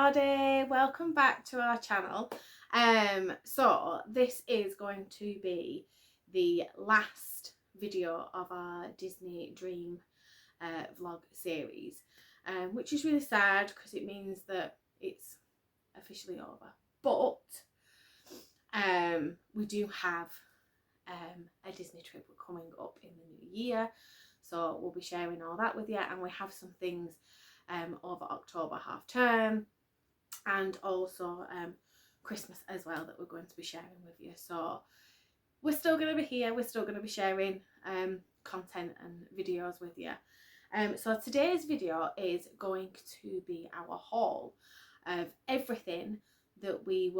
everybody, welcome back to our channel. So this is going to be the last video of our Disney Dream vlog series, which is really sad because it means that it's officially over, but we do have a Disney trip coming up in the new year, so we'll be sharing all that with you, and we have some things over October half term and also Christmas as well that we're going to be sharing with you. So we're still going to be here, we're still going to be sharing content and videos with you. So today's video is going to be our haul of everything that we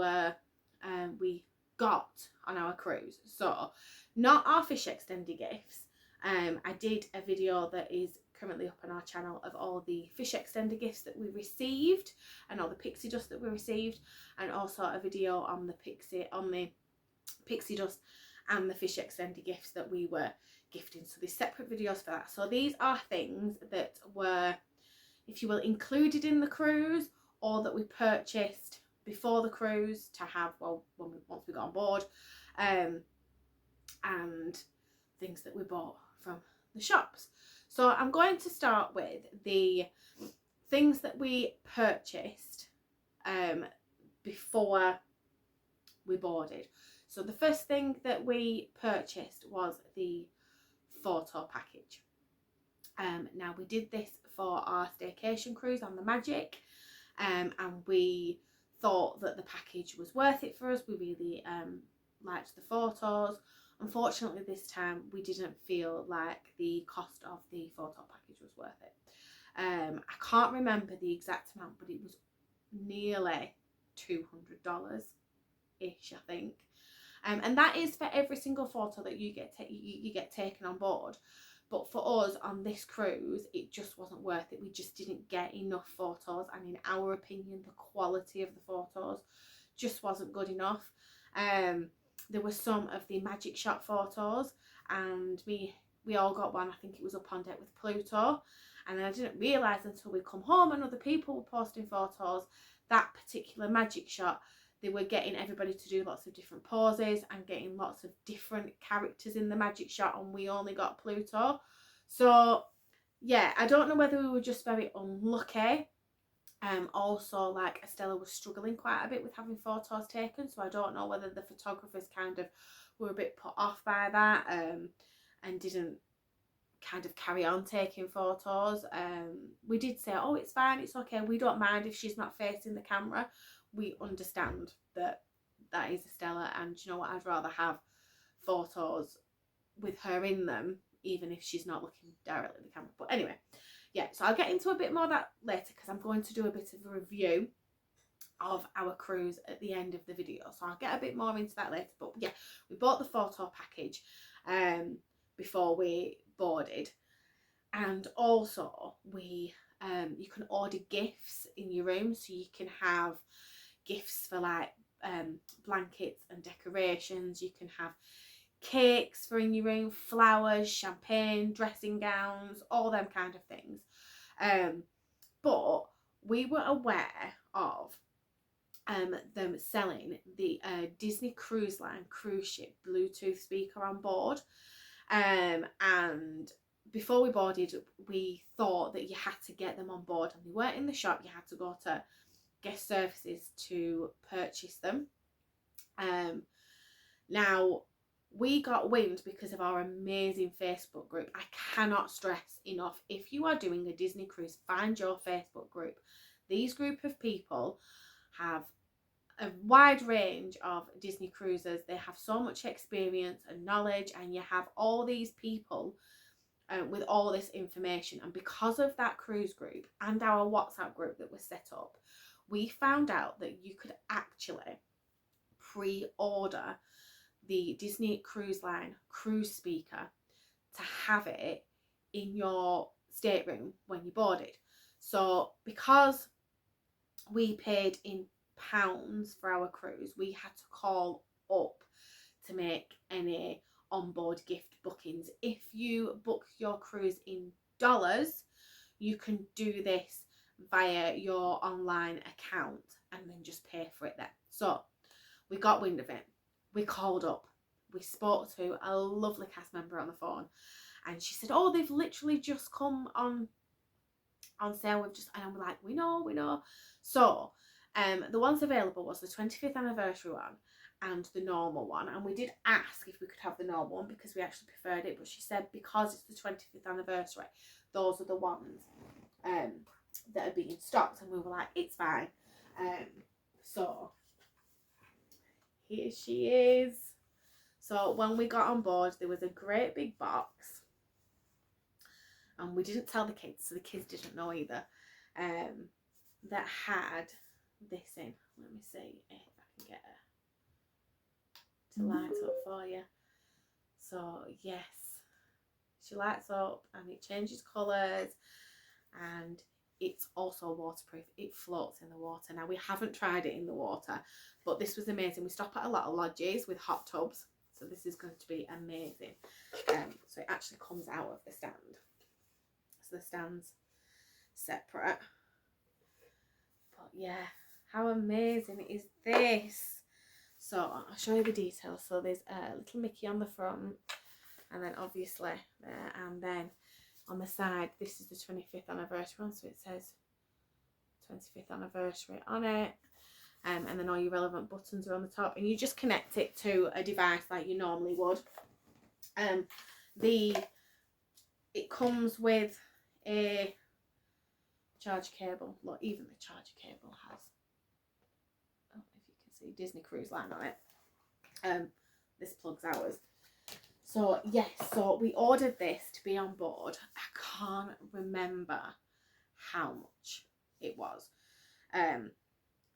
got on our cruise. So not our fish extender gifts. I did a video that is currently up on our channel of all the fish extender gifts that we received and all the pixie dust that we received, and also a video on the pixie dust and the fish extender gifts that we were gifting. So there's separate videos for that. So these are things that were, if you will, included in the cruise or that we purchased before the cruise to have once we got on board, and things that we bought from the shops. So I'm going to start with the things that we purchased before we boarded. So the first thing that we purchased was the photo package. Now we did this for our staycation cruise on the Magic, and we thought that the package was worth it for us. We really liked the photos. Unfortunately, this time we didn't feel like the cost of the photo package was worth it. I can't remember the exact amount, but it was nearly $200-ish, I think. And that is for every single photo that you get taken on board. But for us on this cruise, it just wasn't worth it. We just didn't get enough photos, and in our opinion, the quality of the photos just wasn't good enough. There were some of the Magic Shot photos, and we all got one. I think it was up on deck with Pluto, and I didn't realise until we come home and other people were posting photos that particular Magic Shot, they were getting everybody to do lots of different poses and getting lots of different characters in the Magic Shot, and we only got Pluto. So yeah, I don't know whether we were just very unlucky. Also, like, Estella was struggling quite a bit with having photos taken, so I don't know whether the photographers kind of were a bit put off by that and didn't kind of carry on taking photos. We did say, oh, it's fine, it's okay, we don't mind if she's not facing the camera. We understand that that is Estella, and you know what, I'd rather have photos with her in them even if she's not looking directly at the camera. But anyway, yeah, so I'll get into a bit more of that later because I'm going to do a bit of a review of our cruise at the end of the video. So I'll get a bit more into that later. But yeah, we bought the photo package before we boarded. And also we you can order gifts in your room. So you can have gifts for like blankets and decorations. You can have cakes for in your room, flowers, champagne, dressing gowns, all them kind of things. But we were aware of them selling the Disney Cruise Line cruise ship Bluetooth speaker on board, and before we boarded we thought that you had to get them on board, and they weren't in the shop. You had to go to guest services to purchase them. Now we got wind because of our amazing Facebook group. I cannot stress enough, if you are doing a Disney cruise, find your Facebook group. These group of people have a wide range of Disney cruises. They have so much experience and knowledge, and you have all these people with all this information. And because of that cruise group and our WhatsApp group that was set up, we found out that you could actually pre-order the Disney Cruise Line cruise speaker to have it in your stateroom when you boarded. So because we paid in pounds for our cruise, we had to call up to make any onboard gift bookings. If you book your cruise in dollars, you can do this via your online account and then just pay for it there. So we got wind of it. We called up. We spoke to a lovely cast member on the phone, and she said, oh, they've literally just come on sale. And we're like, we know. So the ones available was the 25th anniversary one and the normal one, and we did ask if we could have the normal one because we actually preferred it, but she said because it's the 25th anniversary, those are the ones that are being stocked, and we were like, it's fine. So here she is. So when we got on board, there was a great big box, and we didn't tell the kids, so the kids didn't know either, that had this in. Let me see if I can get her to light up for you. So yes, she lights up and it changes colours, and it's also waterproof. It floats in the water. Now, we haven't tried it in the water, but this was amazing. We stop at a lot of lodges with hot tubs, so this is going to be amazing. So it actually comes out of the stand. So the stand's separate. But yeah, how amazing is this? So I'll show you the details. So there's a little Mickey on the front, and then obviously there, and then on the side, this is the 25th anniversary one, so it says 25th anniversary on it. And then all your relevant buttons are on the top, and you just connect it to a device like you normally would. It comes with a charge cable. Look, even the charger cable has, oh, if you can see, Disney Cruise Line on it. This plugs ours. So yes, so we ordered this to be on board. I can't remember how much it was.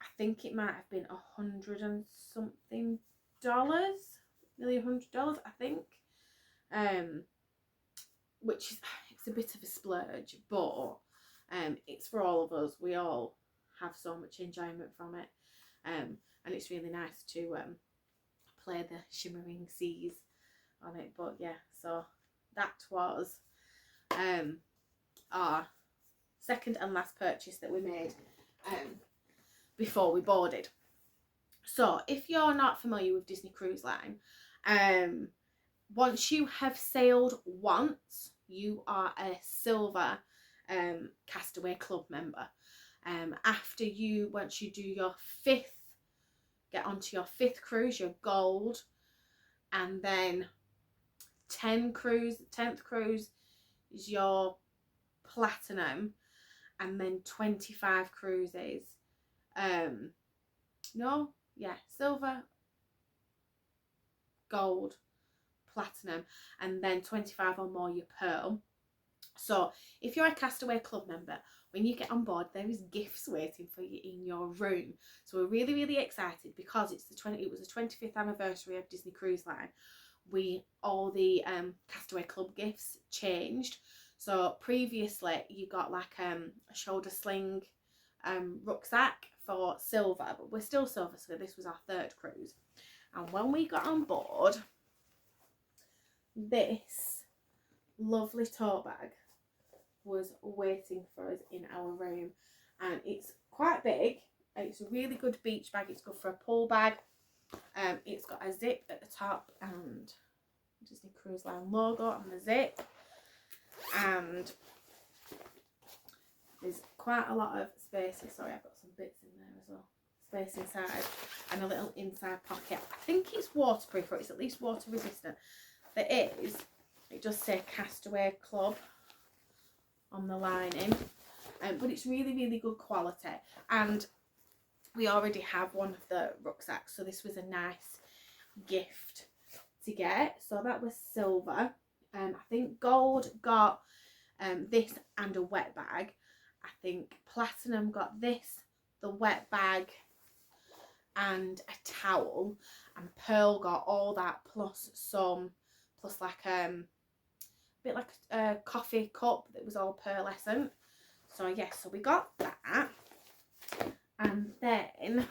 I think it might have been $100 and something, nearly $100, I think. Which is, it's a bit of a splurge, but it's for all of us. We all have so much enjoyment from it, and it's really nice to play the shimmering seas on it. But yeah, so that was our second and last purchase that we made before we boarded. So if you're not familiar with Disney Cruise Line, once you have sailed once, you are a silver Castaway Club member. Once you do your get onto your 5th cruise, you're gold, and then 10th cruise is your platinum, and then 25 cruises, silver, gold, platinum, and then 25 or more your pearl. So if you're a Castaway Club member, when you get on board, there is gifts waiting for you in your room. So we're really, really excited because it was the 25th anniversary of Disney Cruise Line. All the Castaway Club gifts changed. So previously you got like a shoulder sling rucksack for silver, but we're still silver, so this was our 3rd cruise. And when we got on board, this lovely tote bag was waiting for us in our room, and it's quite big. It's a really good beach bag. It's good for a pull bag. It's got a zip at the top and Disney Cruise Line logo on the zip, and there's quite a lot of space. Sorry, I've got some bits in there as well. Space inside, and a little inside pocket. I think it's waterproof, or it's at least water resistant. It does say Castaway Club on the lining, but it's really, really good quality, and we already have one of the rucksacks, so this was a nice gift to get. So that was silver. I think gold got this and a wet bag. I think platinum got this, the wet bag, and a towel, and pearl got all that plus like a bit like a coffee cup that was all pearlescent. So yes, so we got that, and then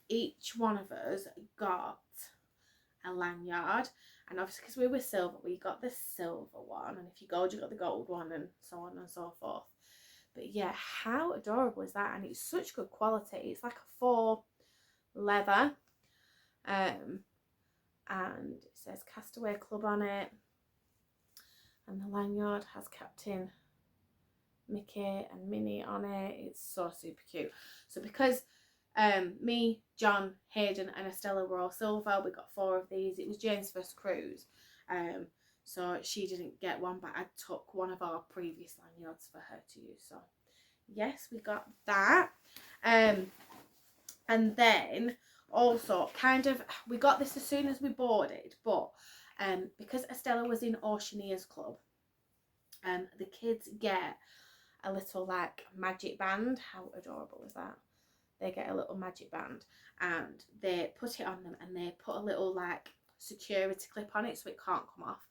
each one of us got a lanyard, and obviously because we were silver, we got the silver one, and if you gold, you got the gold one, and so on and so forth. But yeah, how adorable is that? And it's such good quality. It's like a faux leather, and it says Castaway Club on it, and the lanyard has Captain Mickey and Minnie on it. It's so super cute. So because me, John, Hayden and Estella were all silver, we got 4 of these. It was Jane's first cruise, so she didn't get one, but I took one of our previous lanyards for her to use. So yes, we got that. And then also we got this as soon as we boarded, but because Estella was in Oceaneers Club, the kids get a little like magic band. How adorable is that? They get a little magic band and they put it on them, and they put a little like security clip on it so it can't come off,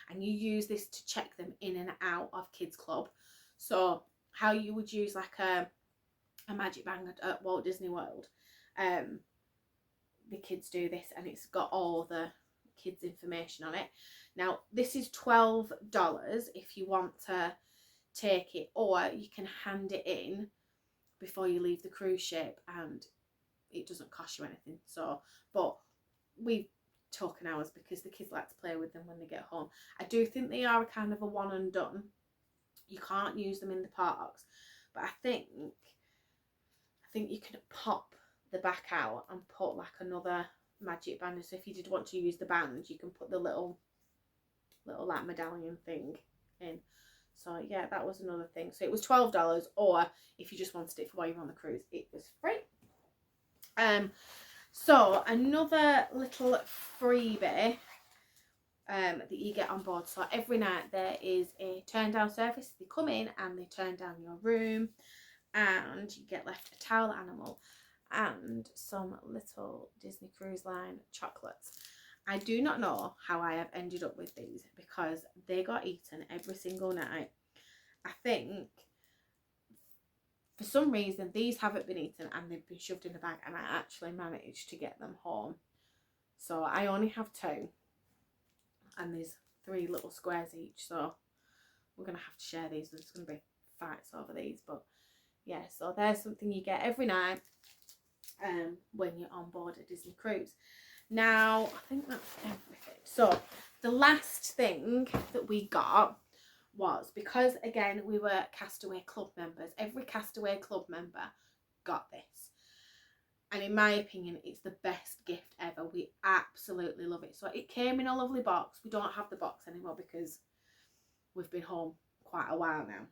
and you use this to check them in and out of kids club. So how you would use like a magic band at Walt Disney World, the kids do this, and it's got all the kids information on it. Now this is $12 if you want to take it, or you can hand it in before you leave the cruise ship and it doesn't cost you anything. So, but we've taken ours because the kids like to play with them when they get home. I do think they are a kind of a one and done. You can't use them in the parks, but I think you can pop the back out and put like another magic band. So if you did want to use the band, you can put the little like medallion thing in. So yeah, that was another thing. So it was $12, or if you just wanted it for while you're on the cruise, it was free. So another little freebie that you get on board. So every night there is a turn down service. They come in and they turn down your room, and you get left a towel animal and some little Disney Cruise Line chocolates. I do not know how I have ended up with these because they got eaten every single night. I think for some reason these haven't been eaten and they've been shoved in the bag, and I actually managed to get them home. So I only have 2, and there's 3 little squares each, so we're going to have to share these. There's going to be fights over these, but yeah, so there's something you get every night when you're on board a Disney cruise. Now I think that's everything. So the last thing that we got was, because again we were Castaway Club members, every Castaway Club member got this, and in my opinion it's the best gift ever. We absolutely love it. So it came in a lovely box. We don't have the box anymore because we've been home quite a while now,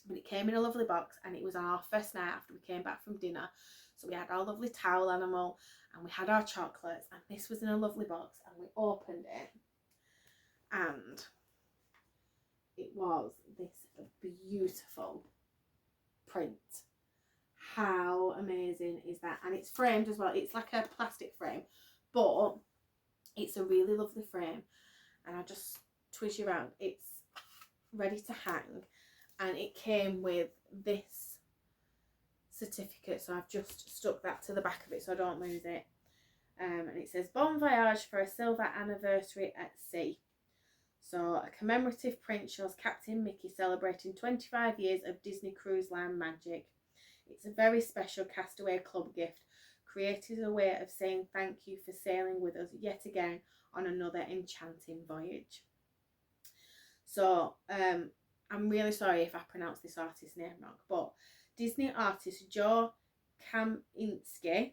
but it came in a lovely box, and it was on our first night after we came back from dinner. So we had our lovely towel animal and we had our chocolates, and this was in a lovely box, and we opened it and it was this beautiful print. How amazing is that? And it's framed as well. It's like a plastic frame, but it's a really lovely frame, and I just twist you around. It's ready to hang, and it came with this certificate, so I've just stuck that to the back of it so I don't lose it, and it says Bon Voyage for a silver anniversary at sea. So a commemorative print shows Captain Mickey celebrating 25 years of Disney Cruise Line magic. It's a very special Castaway Club gift, created as a way of saying thank you for sailing with us yet again on another enchanting voyage. So I'm really sorry if I pronounce this artist's name wrong, but Disney artist Joe Kaminski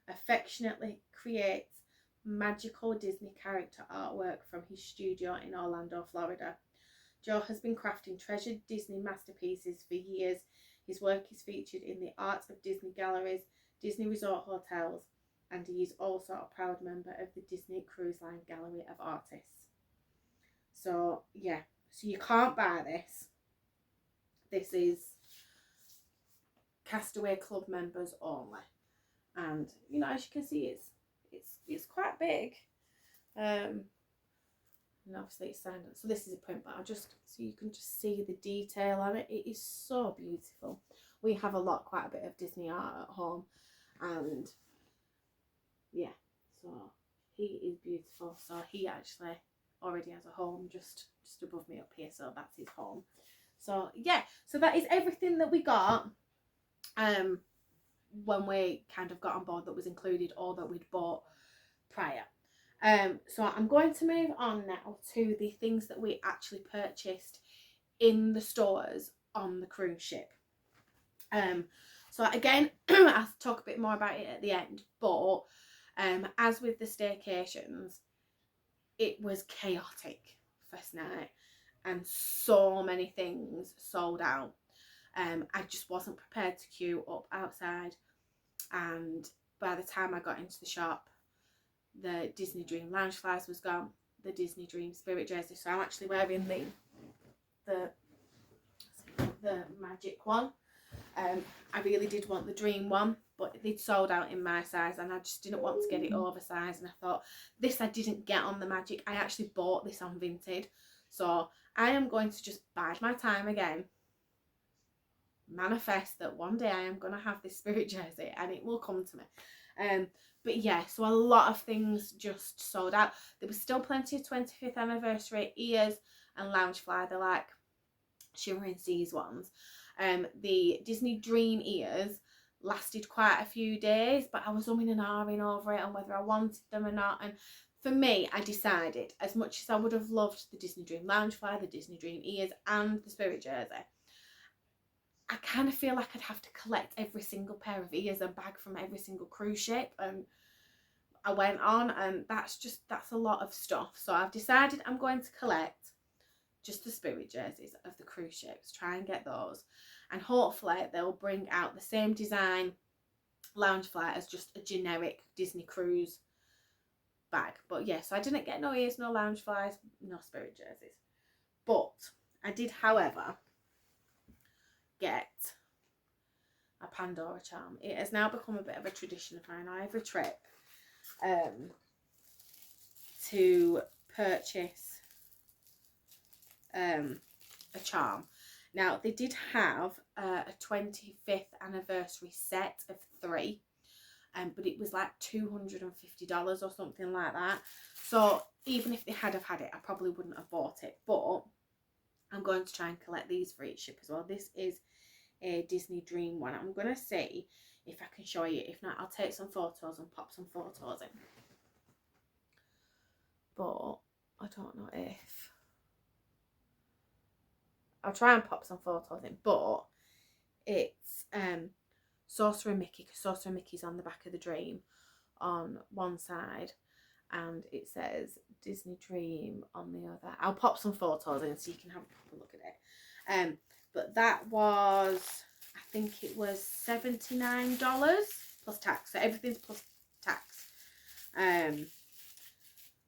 affectionately creates magical Disney character artwork from his studio in Orlando, Florida. Joe has been crafting treasured Disney masterpieces for years. His work is featured in the Art of Disney galleries, Disney resort hotels, and he is also a proud member of the Disney Cruise Line Gallery of Artists. So yeah, so you can't buy this. This is Castaway Club members only, and you know, as you can see, it's quite big, and obviously it's signed up. So this is a print, but so you can just see the detail on it. It is so beautiful. We have quite a bit of Disney art at home, and yeah, so he is beautiful. So he actually already has a home just above me up here, so that's his home. So yeah, so that is everything that we got when we kind of got on board that was included or that we'd bought prior. So I'm going to move on now to the things that we actually purchased in the stores on the cruise ship. So again, I'll talk a bit more about it at the end, but as with the staycations, it was chaotic first night and so many things sold out. I just wasn't prepared to queue up outside, and by the time I got into the shop, the Disney Dream Loungeflies was gone, the Disney Dream Spirit jersey. So I'm actually wearing the magic one. I really did want the Dream one, but they'd sold out in my size and I just didn't want to get it oversized, and I thought, this I didn't get on the magic, I actually bought this on Vinted. So I am going to just bide my time again, manifest that one day I am going to have this Spirit jersey and it will come to me. But yeah, so a lot of things just sold out. There was still plenty of 25th anniversary ears and Loungefly, they're like Shimmering Seas ones. The Disney Dream ears lasted quite a few days, but I was umming and ahhing over it and whether I wanted them or not. And for me, I decided, as much as I would have loved the Disney Dream Loungefly, the Disney Dream ears and the Spirit jersey, I kind of feel like I'd have to collect every single pair of ears and bag from every single cruise ship, and I went on, and that's a lot of stuff. So I've decided I'm going to collect just the Spirit jerseys of the cruise ships, try and get those, and hopefully they'll bring out the same design Loungefly as just a generic Disney cruise bag. But yeah, so I didn't get no ears, no Loungeflies, no Spirit jerseys, but I did, however, get a Pandora charm. It has now become a bit of a tradition of mine on every trip to purchase a charm. Now they did have a 25th anniversary set of 3, but it was like $250 or something like that. So even if they had have had it, I probably wouldn't have bought it, but I'm going to try and collect these for each ship as well. This is a Disney Dream one. I'm going to see if I can show you. If not, I'll take some photos and pop some photos in. But I don't know if... I'll try and pop some photos in. But it's Sorcerer Mickey, because Sorcerer Mickey's on the back of the Dream on one side, and it says Disney Dream on the other. I'll pop some photos in so you can have a proper look at it. But that was, I think it was $79 plus tax. So everything's plus tax.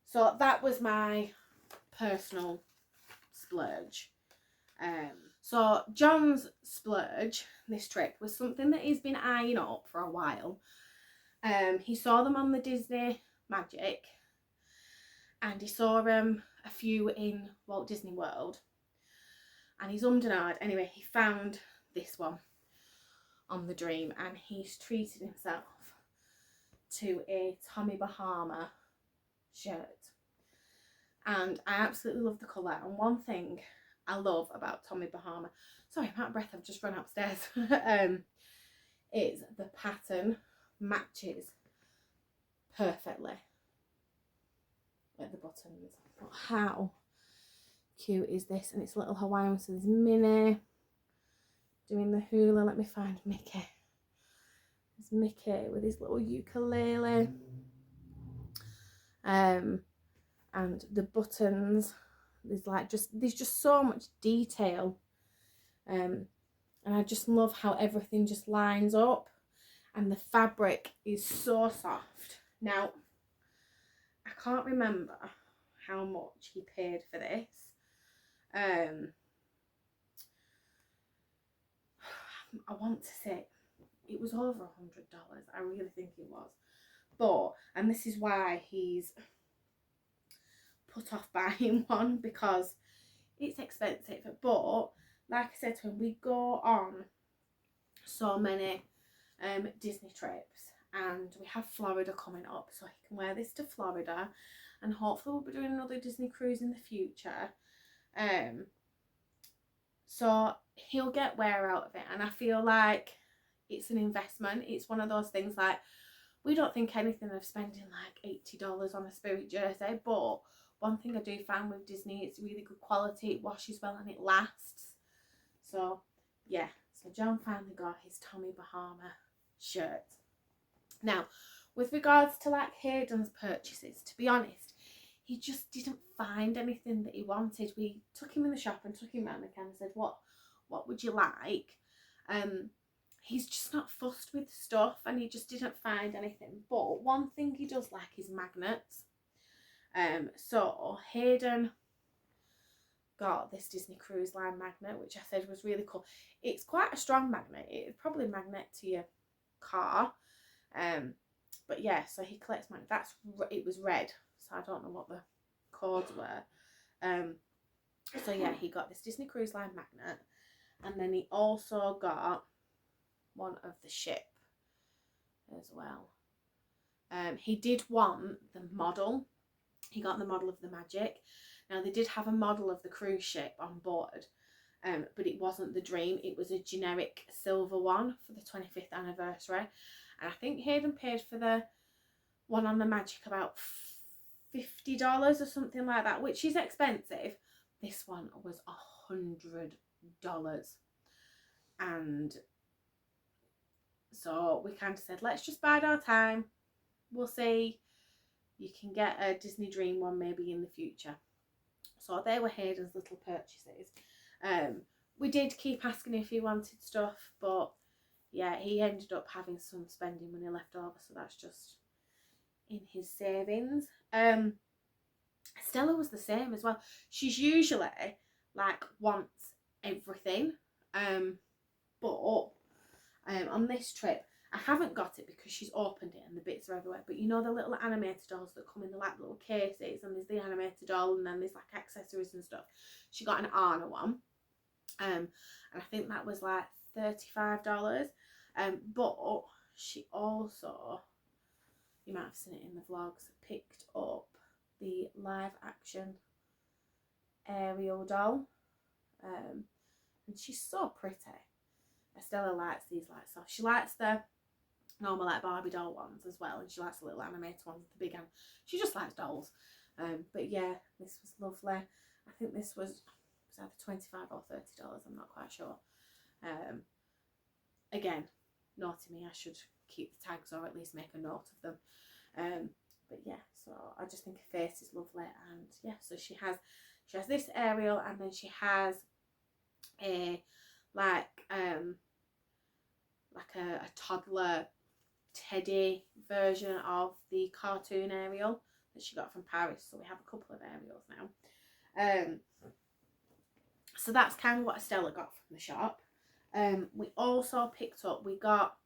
So that was my personal splurge. So John's splurge this trip was something that he's been eyeing up for a while. He saw them on the Disney Magic, and he saw a few in Walt Disney World, and he's ummed and ahed. Anyway, he found this one on the Dream, and he's treated himself to a Tommy Bahama shirt, and I absolutely love the colour. And one thing I love about Tommy Bahama, sorry, I'm out of breath, I've just run upstairs, is the pattern matches perfectly at the buttons. But how cute is this? And it's a little Hawaiian, so there's Minnie doing the hula. Let me find Mickey. There's Mickey with his little ukulele. And the buttons, there's just so much detail. And I just love how everything just lines up, and the fabric is so soft. Now, I can't remember how much he paid for this. I want to say it was over $100. I really think it was. But, and this is why he's put off buying one, because it's expensive. But like I said to him, we go on so many Disney trips, and we have Florida coming up, so he can wear this to Florida, and hopefully we'll be doing another Disney cruise in the future. So he'll get wear out of it, and I feel like it's an investment. It's one of those things, like, we don't think anything of spending like $80 on a Spirit jersey, but one thing I do find with Disney, it's really good quality, it washes well and it lasts. So yeah, so John finally got his Tommy Bahama shirt. Now, with regards to like Hayden's purchases, to be honest, he just didn't find anything that he wanted. We took him in the shop and took him around the can and said, what would you like? He's just not fussed with stuff, and he just didn't find anything. But one thing he does like is magnets. So Hayden got this Disney Cruise Line magnet, which I said was really cool. It's quite a strong magnet. It'd probably magnet to your car. But yeah, so he collects magnets. It was red, so I don't know what the codes were. So yeah, he got this Disney Cruise Line magnet, and then he also got one of the ship as well. He did want the model. He got the model of the Magic. Now, they did have a model of the cruise ship on board, but it wasn't the Dream. It was a generic silver one for the 25th anniversary. And I think Hayden paid for the one on the Magic about $50 or something like that, which is expensive. This one was $100. And so we kind of said, let's just bide our time. We'll see. You can get a Disney Dream one maybe in the future. So they were Hayden's little purchases. We did keep asking if he wanted stuff, but yeah, he ended up having some spending money left over, so that's just in his savings. Estella was the same as well. She's usually like wants everything, but on this trip I haven't got it because she's opened it and the bits are everywhere. But you know the little animated dolls that come in the like little cases, and there's the animated doll and then there's like accessories and stuff. She got an Anna one, and I think that was like $35. But she also, you might have seen it in the vlogs, picked up the live action Ariel doll, and she's so pretty. Estella likes these like soft. She likes the normal like Barbie doll ones as well, and she likes the little animated ones with the big hand. She just likes dolls. But yeah, this was lovely. I think this was either $25 or $30. I'm not quite sure. Again, naughty me. I should keep the tags or at least make a note of them. But yeah, so I just think her face is lovely, and yeah, so she has this Ariel, and then she has a a toddler teddy version of the cartoon Ariel that she got from Paris. So we have a couple of Ariels now. So that's kind of what Estella got from the shop. We also picked up, we got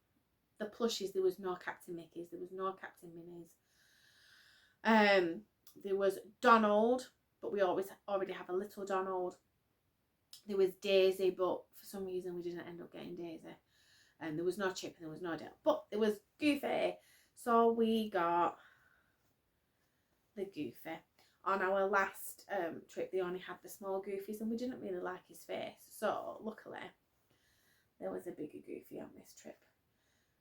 the plushies. There was no Captain Mickeys, there was no Captain Minnies. There was Donald, but we already have a little Donald. There was Daisy, but for some reason we didn't end up getting Daisy. And there was no Chip and there was no Dale, but there was Goofy. So we got the Goofy. On our last trip, they only had the small Goofies, and we didn't really like his face. So luckily, there was a bigger Goofy on this trip.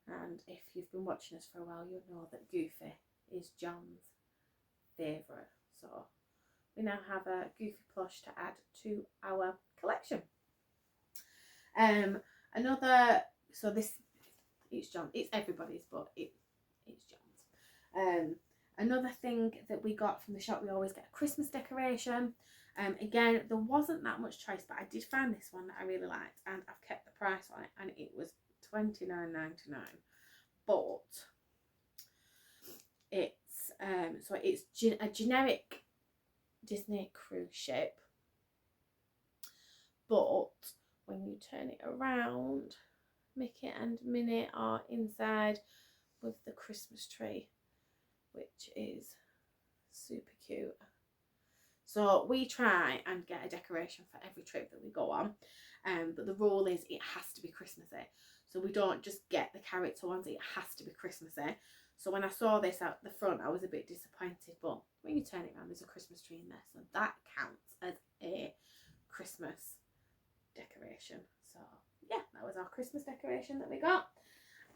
And if you've been watching us for a while, you'll know that Goofy is John's favourite. So we now have a Goofy plush to add to our collection. So this, it's John, it's everybody's, but it's John's. Another thing that we got from the shop, we always get a Christmas decoration. Again, there wasn't that much choice, but I did find this one that I really liked, and I've kept the price on it, and it was $29.99. But it's a generic Disney cruise ship, but when you turn it around, Mickey and Minnie are inside with the Christmas tree, which is super cute. So we try and get a decoration for every trip that we go on, but the rule is it has to be Christmassy. So we don't just get the character ones, it has to be Christmassy. So when I saw this out the front, I was a bit disappointed, but when you turn it around, there's a Christmas tree in there, so that counts as a Christmas decoration. decoration. So yeah, that was our Christmas decoration that we got.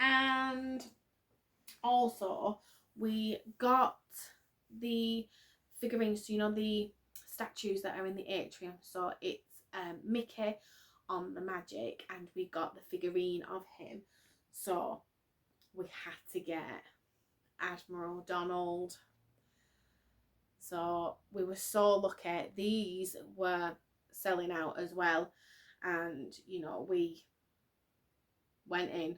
And also we got the figurines, so you know the statues that are in the atrium. So it's Mickey on the magic, and we got the figurine of him. So we had to get Admiral Donald. So we were so lucky. These were selling out as well, and you know, we went in,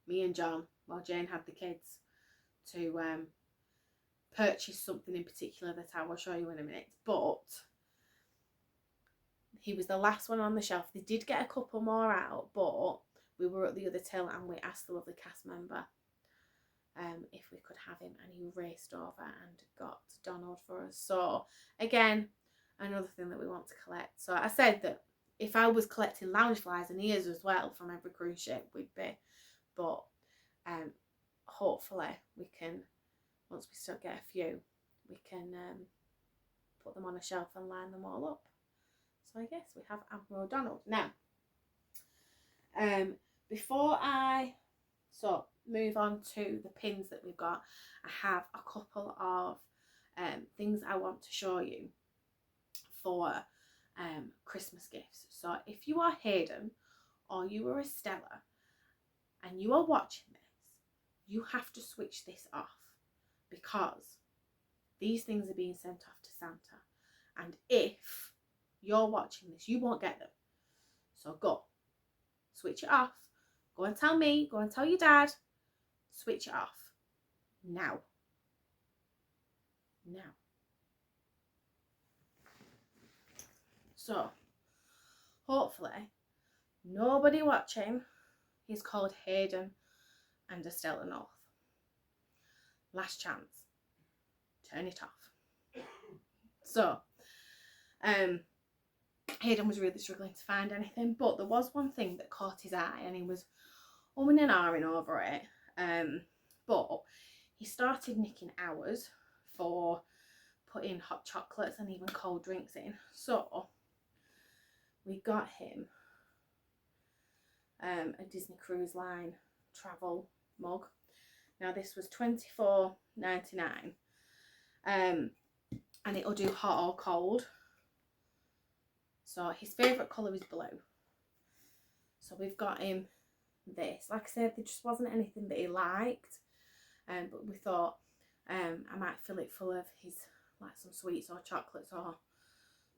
me and John, while Jane had the kids, to purchase something in particular that I will show you in a minute. But he was the last one on the shelf. They did get a couple more out, but we were at the other till and we asked the lovely cast member if we could have him, and he raced over and got Donald for us. So again, another thing that we want to collect. So I said that if I was collecting Loungeflies and ears as well from every cruise ship, we'd be, but hopefully we can, once we start get a few, we can put them on a shelf and line them all up. So I guess we have Admiral Donald. Now, before I move on to the pins that we've got, I have a couple of things I want to show you for Christmas gifts. So if you are Hayden or you are Estella and you are watching this, you have to switch this off, because these things are being sent off to Santa, and if you're watching this, you won't get them. So go, switch it off. Go and tell me, go and tell your dad, switch it off now. So hopefully nobody watching is called Hayden and Estella North. Last chance, turn it off. So Hayden was really struggling to find anything, but there was one thing that caught his eye and he was umming and ahhing over it. But he started nicking hours for putting hot chocolates and even cold drinks in. So we got him a Disney Cruise Line travel mug. Now this was $24.99, and it'll do hot or cold. So his favourite colour is blue. So we've got him this. Like I said, there just wasn't anything that he liked, but we thought I might fill it full of his, like some sweets or chocolates or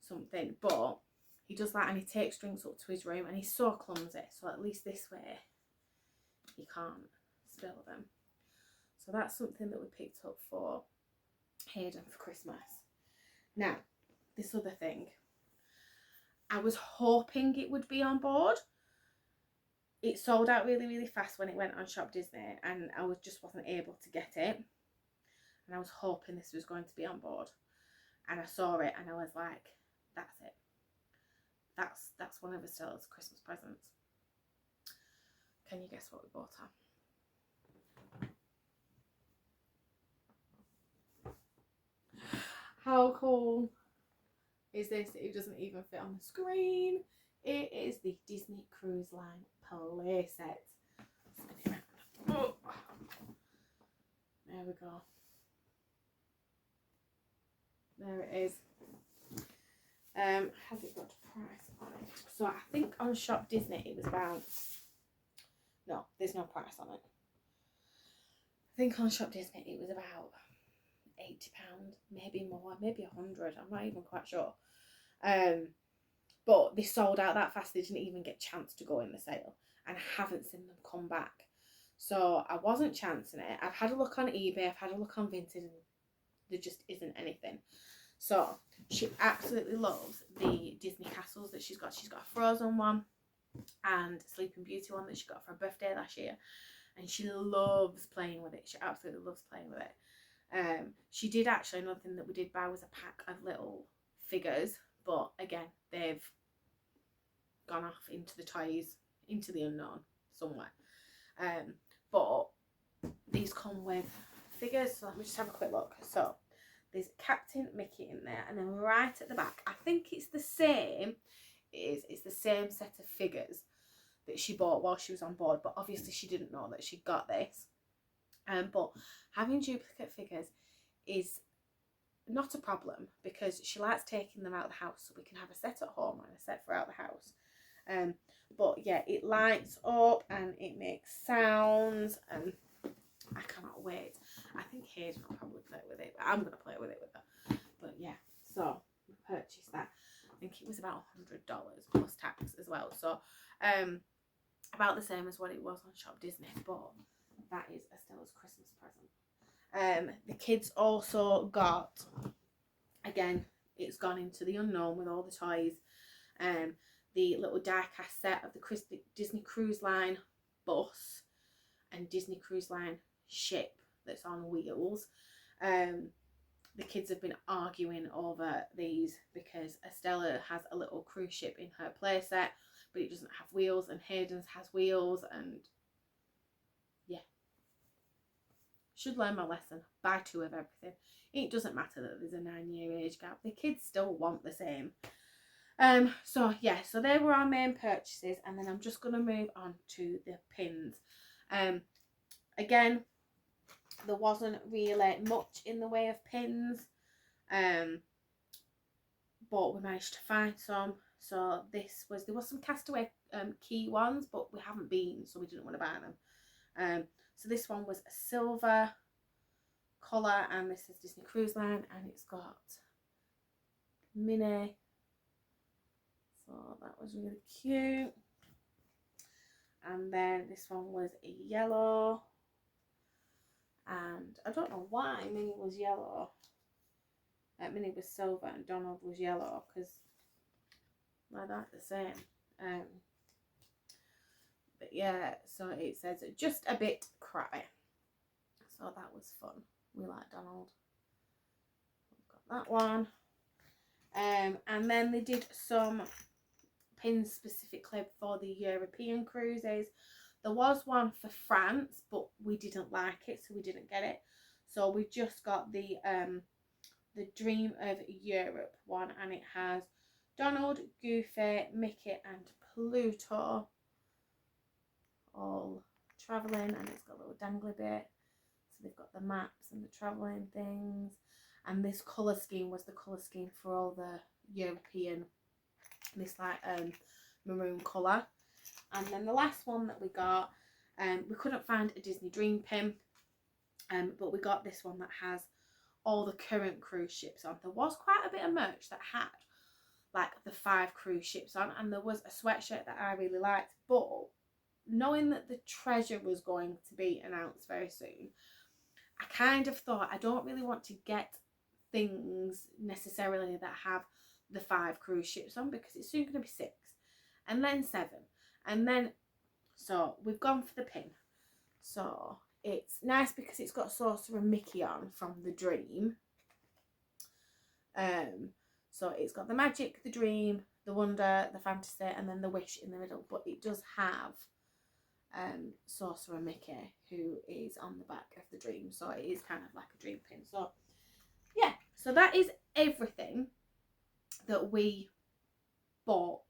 something. But he does that, and he takes drinks up to his room, and he's so clumsy. So at least this way he can't spill them. So that's something that we picked up for Hayden for Christmas. Now, this other thing, I was hoping it would be on board. It sold out really, really fast when it went on Shop Disney, and I just wasn't able to get it. And I was hoping this was going to be on board. And I saw it and I was like, that's it. That's one of Estella's Christmas presents. Can you guess what we bought her? How cool is this? It doesn't even fit on the screen. It is the Disney Cruise Line playset. Oh. There we go. There it is. Has it got a price on it? So I think on Shop Disney it was about, no, there's no price on it. I think on Shop Disney it was about £80, maybe more, maybe 100. I'm not even quite sure. But they sold out that fast. They didn't even get a chance to go in the sale, and I haven't seen them come back. So I wasn't chancing it. I've had a look on eBay, I've had a look on Vinted, and there just isn't anything. So she absolutely loves the Disney castles that she's got. She's got a Frozen one and Sleeping Beauty one that she got for her birthday last year, and she loves playing with it. She absolutely loves playing with it. She did actually, another thing that we did buy was a pack of little figures, but again, they've gone off into the toys, into the unknown somewhere. But these come with figures, so let me just have a quick look. So there's Captain Mickey in there, and then right at the back, I think it's the same it's the same set of figures that she bought while she was on board, but obviously she didn't know that she got this. But having duplicate figures is not a problem because she likes taking them out of the house, so we can have a set at home and a set for out the house. But yeah, it lights up and it makes sounds, and I cannot wait. I think Hayden will probably play with it, but I'm going to play with it with her. But yeah, so we purchased that. I think it was about $100 plus tax as well. So about the same as what it was on Shop Disney, but that is Estella's Christmas present. The kids also got, again, it's gone into the unknown with all the toys. The little die-cast set of the Disney Cruise Line bus and Disney Cruise Line ship that's on wheels. The kids have been arguing over these because Estella has a little cruise ship in her playset, but it doesn't have wheels, and Hayden's has wheels, and yeah. Should learn my lesson. Buy 2 of everything. It doesn't matter that there's a 9-year age gap. The kids still want the same. So yeah, so they were our main purchases, and then I'm just going to move on to the pins. Again, there wasn't really much in the way of pins, but we managed to find some. So there was some castaway key ones, but we haven't been, so we didn't want to buy them. So this one was a silver colour, and this is Disney Cruise Line, and it's got Minnie. So that was really cute. And then this one was a yellow, and I don't know why Minnie was yellow. Minnie was silver and Donald was yellow, because they're the same. But yeah, so it says just a bit crappy. So that was fun. We like Donald. We've got that one. And then they did some pins specifically for the European cruises. There was one for France, but we didn't like it, so we didn't get it. So we just got the Dream of Europe one, and it has Donald, Goofy, Mickey and Pluto all travelling, and it's got a little dangly bit. So they've got the maps and the travelling things, and this colour scheme was the colour scheme for all the European, this like maroon colour. And then the last one that we got, we couldn't find a Disney Dream pin, but we got this one that has all the current cruise ships on. There was quite a bit of merch that had like the 5 cruise ships on, and there was a sweatshirt that I really liked, but knowing that the treasure was going to be announced very soon, I kind of thought I don't really want to get things necessarily that have the 5 cruise ships on, because it's soon going to be 6 and then 7, and then, so we've gone for the pin. So it's nice because it's got Sorcerer and Mickey on from the Dream. So it's got the Magic, the Dream, the Wonder, the Fantasy, and then the Wish in the middle, but it does have Sorcerer Mickey, who is on the back of the Dream, so it is kind of like a dream pin. So yeah, so that is everything that we bought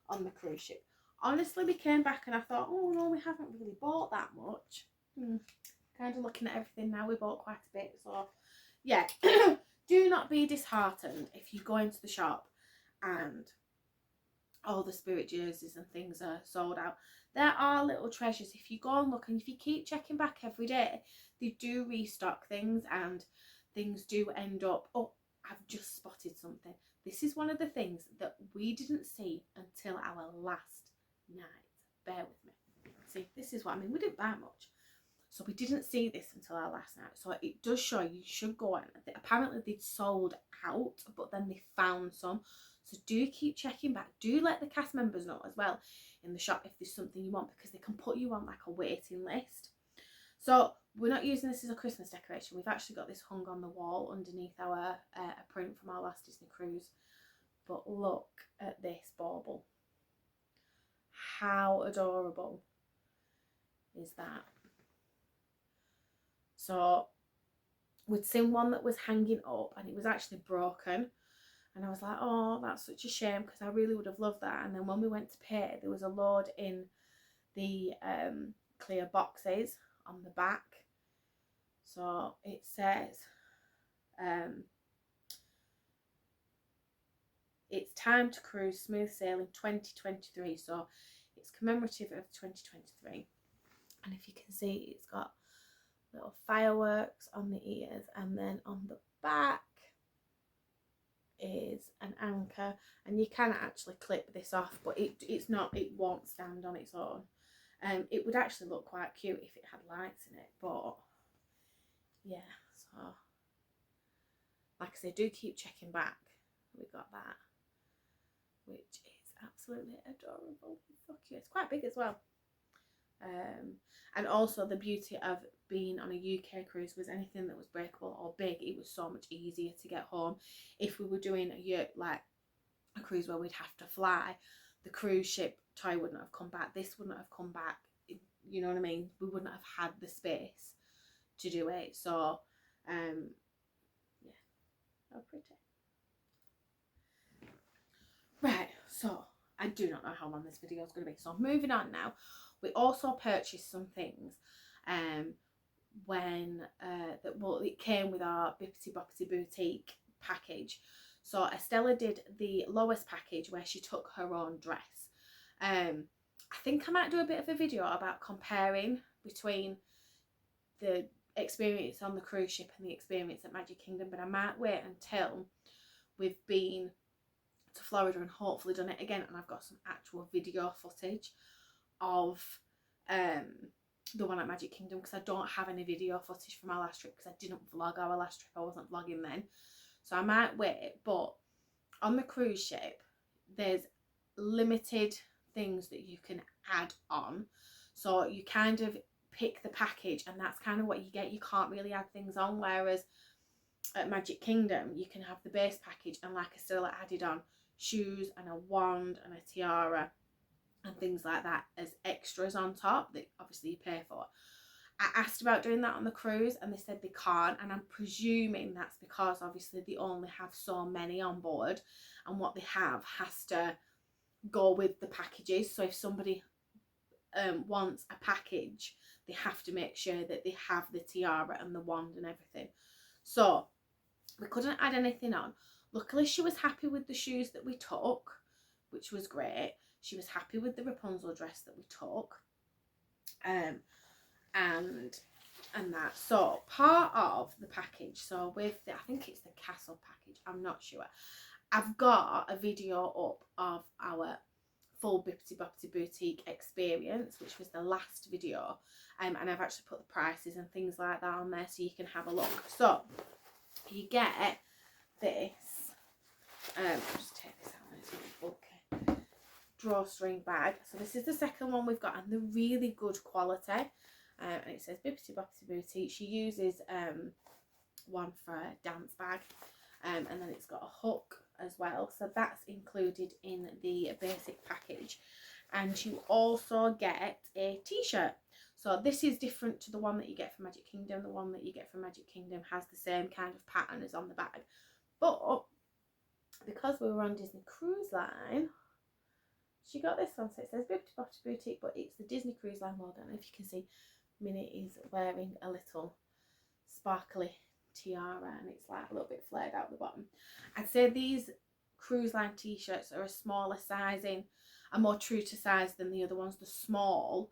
on the cruise ship. Honestly, we came back and I thought, oh no, we haven't really bought that much. Kind of looking at everything now, we bought quite a bit. So yeah, do not be disheartened if you go into the shop and all the spirit jerseys and things are sold out. There are little treasures. If you go and look, and if you keep checking back every day, they do restock things, and things do end up, oh, I've just spotted something. This is one of the things that we didn't see until our last night. Bear with me. See, this is what I mean. We didn't buy much, so we didn't see this until our last night. So it does show you should go on. Apparently they'd sold out, but then they found some. So do keep checking back. Do let the cast members know as well in the shop if there's something you want, because they can put you on like a waiting list. So we're not using this as a Christmas decoration. We've actually got this hung on the wall underneath our a print from our last Disney cruise. But look at this bauble. How adorable is that? So we'd seen one that was hanging up and it was actually broken. And I was like, oh, that's such a shame, because I really would have loved that. And then when we went to pay, there was a load in the clear boxes on the back. So it says, it's time to cruise, smooth sailing 2023. So it's commemorative of 2023. And if you can see, it's got little fireworks on the ears, and then on the back is an anchor, and you can actually clip this off, but it won't stand on its own. It would actually look quite cute if it had lights in it, but yeah, so like I say, do keep checking back. We got that, which is absolutely adorable. So cute. It's quite big as well. And also the beauty of being on a UK cruise was anything that was breakable or big, it was so much easier to get home. If we were doing a cruise where we'd have to fly, the cruise ship toy wouldn't have come back, this wouldn't have come back, you know what I mean? We wouldn't have had the space to do it. So yeah, how pretty. Right, so I do not know how long this video is going to be, so moving on now. We also purchased some things when it came with our Bibbidi Bobbidi Boutique package. So Estella did the lowest package where she took her own dress. I think I might do a bit of a video about comparing between the experience on the cruise ship and the experience at Magic Kingdom, but I might wait until we've been to Florida and hopefully done it again, and I've got some actual video footage of the one at Magic Kingdom, because I don't have any video footage from our last trip because I didn't vlog our last trip. I wasn't vlogging then, so I might wait. But on the cruise ship there's limited things that you can add on, so you kind of pick the package and that's kind of what you get. You can't really add things on, whereas at Magic Kingdom you can have the base package and, like Estella added on, shoes and a wand and a tiara and things like that as extras on top that obviously you pay for. I asked about doing that on the cruise and they said they can't, and I'm presuming that's because obviously they only have so many on board and what they have has to go with the packages. So if somebody wants a package, they have to make sure that they have the tiara and the wand and everything. So we couldn't add anything on. Luckily she was happy with the shoes that we took, which was great. She was happy with the Rapunzel dress that we took, and that. So part of the package, so with I think it's the castle package, I'm not sure, I've got a video up of our full Bibbidi Bobbidi Boutique experience, which was the last video, and I've actually put the prices and things like that on there so you can have a look. So you get this, I'll just take this out, it's really bulky, drawstring bag. So this is the second one we've got, and they're really good quality, and it says Bibbidi Bobbidi Boutique. She uses one for a dance bag, and then it's got a hook as well, so that's included in the basic package. And you also get a t-shirt. So this is different to the one that you get from Magic Kingdom. The one that you get from Magic Kingdom has the same kind of pattern as on the bag, but because we were on Disney Cruise Line, she got this one. So it says Bibbidi Bobbidi Boutique, but it's the Disney Cruise Line logo. And if you can see, Minnie is wearing a little sparkly tiara and it's like a little bit flared out the bottom. I'd say these cruise line t-shirts are a smaller sizing, are more true to size than the other ones. The small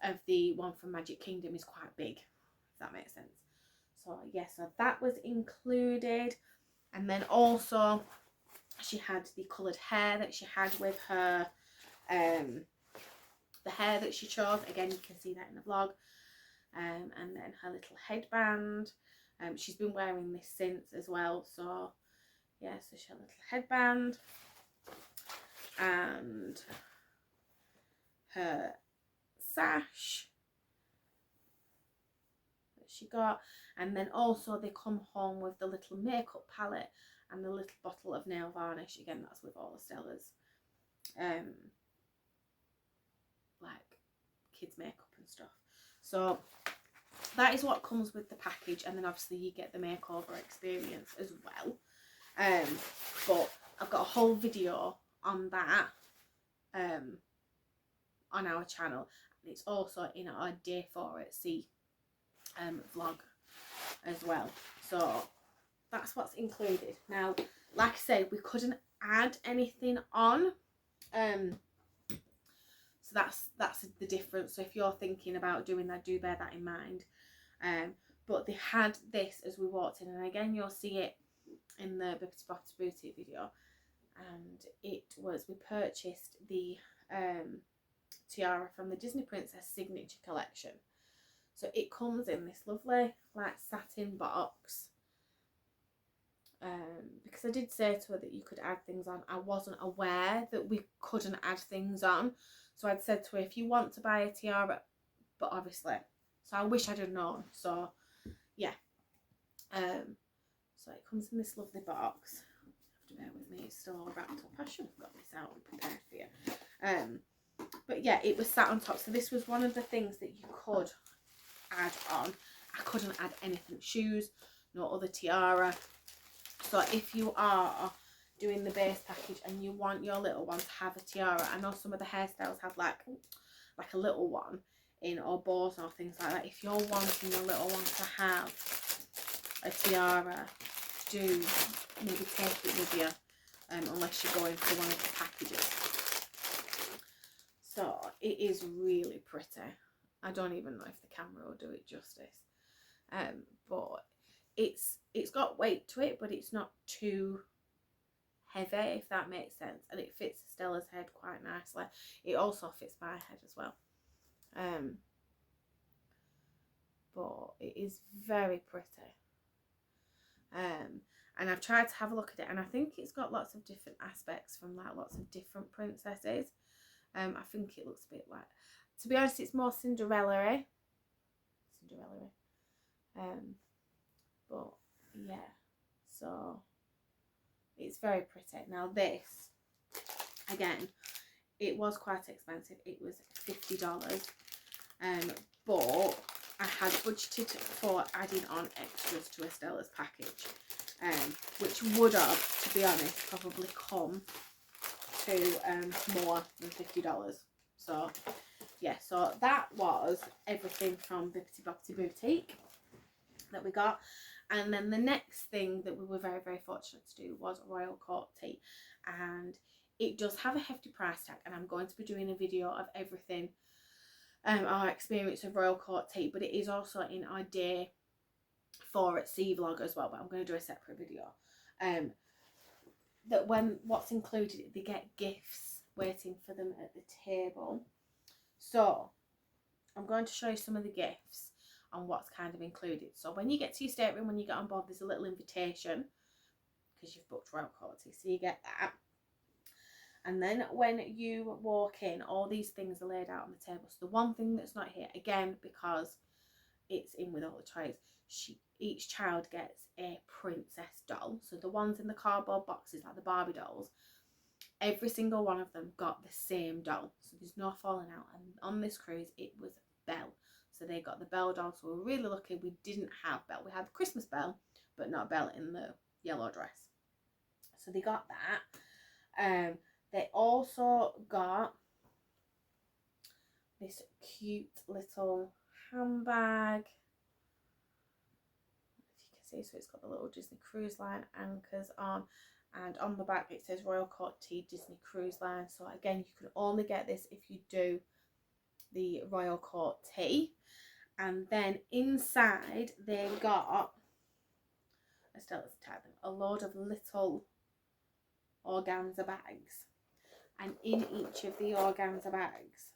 of the one from Magic Kingdom is quite big, if that makes sense. So yeah, so that was included. And then also she had the coloured hair that she had with her, the hair that she chose. Again, you can see that in the vlog. And then her little headband. She's been wearing this since as well. So yeah, so she had a little headband and her sash that she got. And then also they come home with the little makeup palette and the little bottle of nail varnish. Again, that's with all Estella's like kids makeup and stuff. So that is what comes with the package, and then obviously you get the makeover experience as well. But I've got a whole video on that on our channel, and it's also in our day 4 at sea vlog as well. So that's what's included. Now, like I said, we couldn't add anything on, so that's the difference. So if you're thinking about doing that, do bear that in mind. But they had this as we walked in, and again you'll see it in the Bibbidi Bobbidi Boutique video, and it was, we purchased the tiara from the Disney Princess Signature Collection. So it comes in this lovely like satin box, because I did say to her that you could add things on. I wasn't aware that we couldn't add things on, so I'd said to her, if you want to buy a tiara, but obviously, so I wish I'd have known. So yeah, so it comes in this lovely box. You have to bear with me, it's still all wrapped up. I should have got this out and prepared for you. But yeah, it was sat on top. So this was one of the things that you could add on. I couldn't add anything, shoes, no other tiara. So if you are doing the base package and you want your little one to have a tiara, I know some of the hairstyles have like a little one in, or bows or things like that. If you're wanting your little one to have a tiara, do maybe take it with you, unless you're going for one of the packages. So it is really pretty. I don't even know if the camera will do it justice, but it's got weight to it, but it's not too heavy, if that makes sense, and it fits Estella's head quite nicely. It also fits my head as well, but it is very pretty. And I've tried to have a look at it, and I think it's got lots of different aspects from like lots of different princesses. I think it looks a bit like, to be honest, it's more Cinderella-y. But yeah, so it's very pretty. Now this, again, it was quite expensive. It was $50, but I had budgeted for adding on extras to Estella's package, which would have, to be honest, probably come to more than $50. So yeah, so that was everything from Bibbidi Bobbidi Boutique that we got. And then the next thing that we were very, very fortunate to do was Royal Court tea, and it does have a hefty price tag, and I'm going to be doing a video of everything, our experience of Royal Court tea, but it is also in our day 4 at sea vlog as well, but I'm going to do a separate video. That when what's included, they get gifts waiting for them at the table. So I'm going to show you some of the gifts and what's kind of included. So when you get to your stateroom, when you get on board, there's a little invitation because you've booked Royal Court tea, so you get that. And then when you walk in, all these things are laid out on the table. So the one thing that's not here, again, because it's in with all the toys, each child gets a princess doll. So the ones in the cardboard boxes, like the Barbie dolls, every single one of them got the same doll. So there's no falling out. And on this cruise, it was Belle. So they got the Belle doll. So we're really lucky we didn't have Belle. We had the Christmas Belle, but not Belle in the yellow dress. So they got that. They also got this cute little handbag. If you can see, so it's got the little Disney Cruise Line anchors on, and on the back it says Royal Court Tea Disney Cruise Line. So again, you can only get this if you do the Royal Court Tea. And then inside they got, Estella's tied them, a load of little organza bags, and in each of the organza bags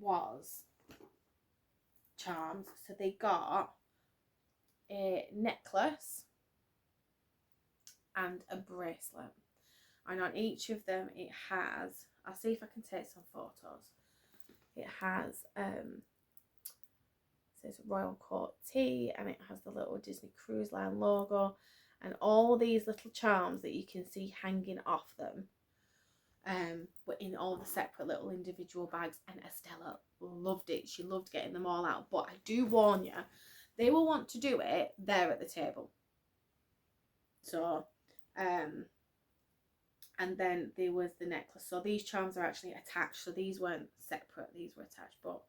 was charms. So they got a necklace and a bracelet, and on each of them it has, I'll see if I can take some photos, it has says Royal Court Tea, and it has the little Disney Cruise Line logo, and all these little charms that you can see hanging off them were in all the separate little individual bags, and Estella loved it. She loved getting them all out. But I do warn you, they will want to do it there at the table. So and then there was the necklace. So these charms are actually attached, so these weren't separate, these were attached. But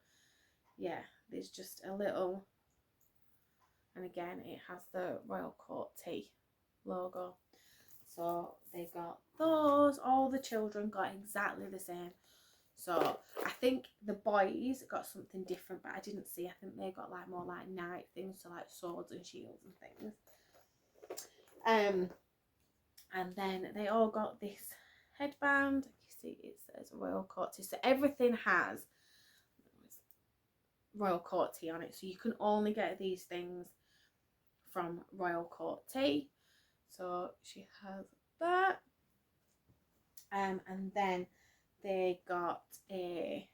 yeah, there's just a little, and again it has the Royal Court Tea logo. So they got those, all the children got exactly the same. So I think the boys got something different, but I didn't see. I think they got like more like knight things, so like swords and shields and things. And then they all got this headband. You see it says Royal Court Tea. So everything has Royal Court Tea on it. So you can only get these things from Royal Court Tea. So she has that. And then they got a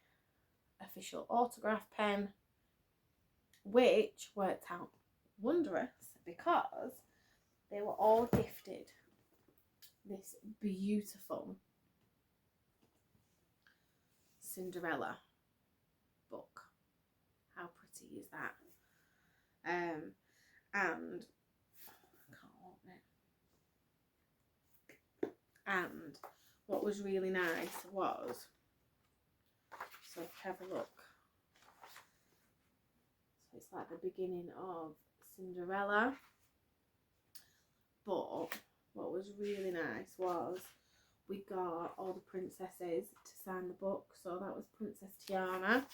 official autograph pen, which worked out wondrous because they were all gifted this beautiful Cinderella book. How pretty is that? And I can't open it. And what was really nice was, so have a look. So it's like the beginning of Cinderella, but what was really nice was we got all the princesses to sign the book. So that was Princess Tiana,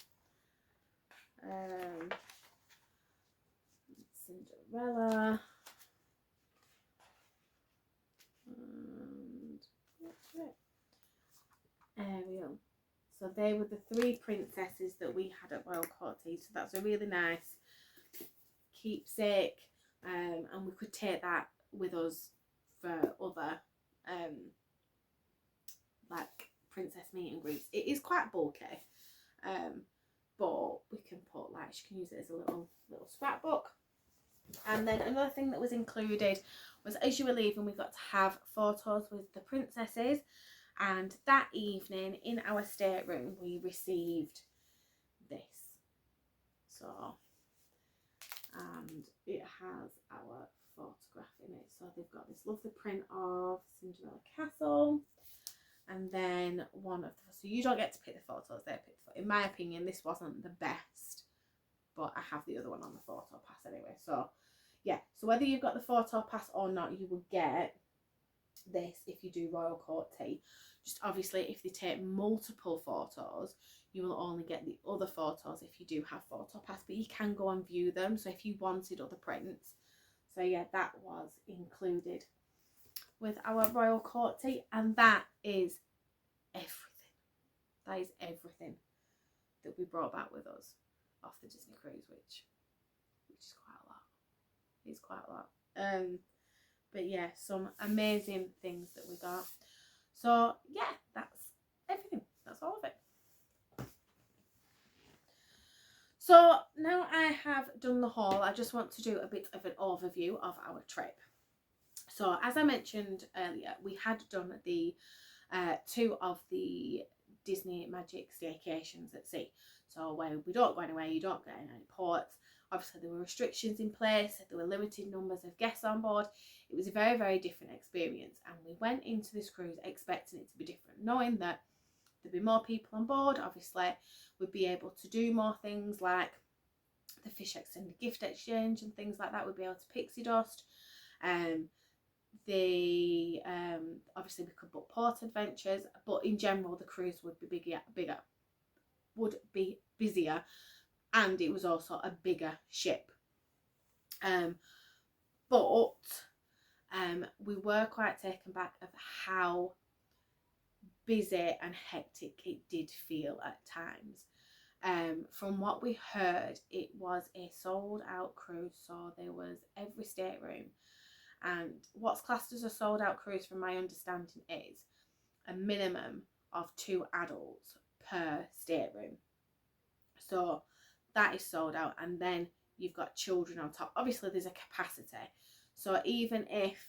Cinderella, and what's it? Ariel. So they were the three princesses that we had at Royal Court Tea. So that's a really nice keepsake, and we could take that with us for other like princess meet and greets. It is quite bulky, but we can put, like, she can use it as a little scrapbook. And then another thing that was included was, as you were leaving, we got to have photos with the princesses. And that evening in our stateroom we received this. So, and it has our photograph in it. So they've got this lovely print of Cinderella Castle, and then one of the, so you don't get to pick the photos, they pick the, in my opinion this wasn't the best, but I have the other one on the photo pass anyway. So yeah, so whether you've got the photo pass or not, you will get this if you do Royal Court Tea. Just obviously if they take multiple photos, you will only get the other photos if you do have photo pass, but you can go and view them, so if you wanted other prints. So yeah, that was included with our Royal Court Tea, and that is everything. That is everything that we brought back with us off the Disney cruise, which is quite a lot. It's quite a lot. But yeah, some amazing things that we got. So yeah, that's everything. That's all of it. So now I have done the haul, I just want to do a bit of an overview of our trip. So as I mentioned earlier, we had done the 2 of the Disney Magic staycations at sea. So where we don't go anywhere, you don't get in any ports. Obviously there were restrictions in place, there were limited numbers of guests on board. It was a very, very different experience, and we went into this cruise expecting it to be different, knowing that there'd be more people on board. Obviously we'd be able to do more things like the fish extended gift exchange and things like that. We'd be able to pixie dust. Obviously we could book port adventures, but in general the cruise would be bigger, would be busier, and it was also a bigger ship. But we were quite taken back of how busy and hectic it did feel at times. From what we heard, it was a sold out cruise, so there was every stateroom. And what's classed as a sold out cruise, from my understanding, is a minimum of 2 adults per stateroom. So that is sold out, and then you've got children on top. Obviously there's a capacity, so even if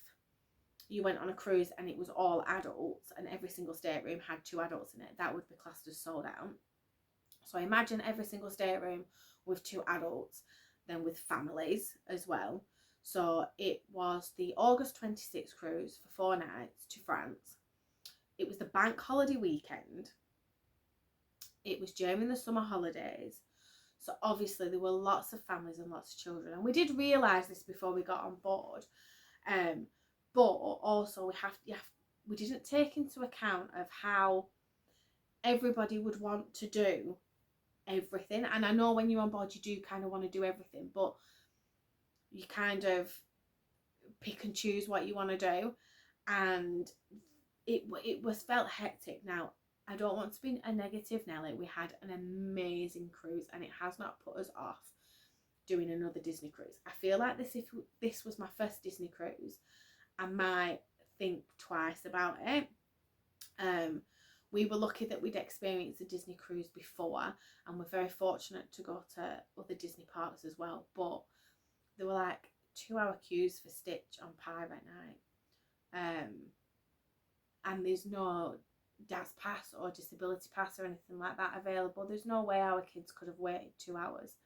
you went on a cruise and it was all adults and every single stateroom had 2 adults in it, that would be classed as sold out. So imagine every single stateroom with 2 adults, then with families as well. So it was the August 26th cruise for 4 nights to France. It was the bank holiday weekend. It was during the summer holidays. So obviously there were lots of families and lots of children. And we did realise this before we got on board. But also we didn't take into account of how everybody would want to do everything. And I know when you're on board you do kind of want to do everything, but you kind of pick and choose what you want to do, and it was felt hectic. Now I don't want to be a negative Nelly, we had an amazing cruise and it has not put us off doing another Disney cruise. I feel like if this was my first Disney cruise, I might think twice about it. We were lucky that we'd experienced a Disney cruise before, and we're very fortunate to go to other Disney parks as well, but there were like 2-hour queues for Stitch on Pirate Night, and there's no DAS pass or disability pass or anything like that available. There's no way our kids could have waited 2 hours,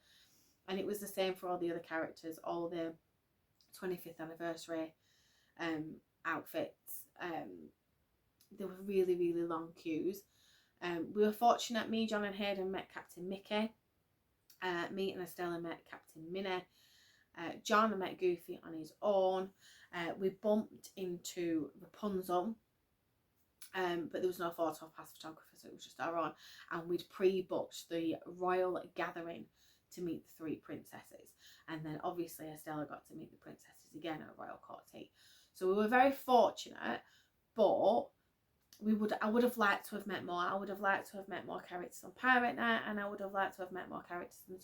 and it was the same for all the other characters, all the 25th anniversary outfits. There were really, really long queues. We were fortunate. Me, John and Hayden met Captain Mickey. Me and Estella met Captain Minnie. John met Goofy on his own. We bumped into Rapunzel, but there was no photo pass photographer, so it was just our own. And we'd pre-booked the royal gathering to meet the 3 princesses. And then obviously Estella got to meet the princesses again at Royal Court Tea. So we were very fortunate, but I would have liked to have met more. I would have liked to have met more characters on Pirate Night, and I would have liked to have met more characters in the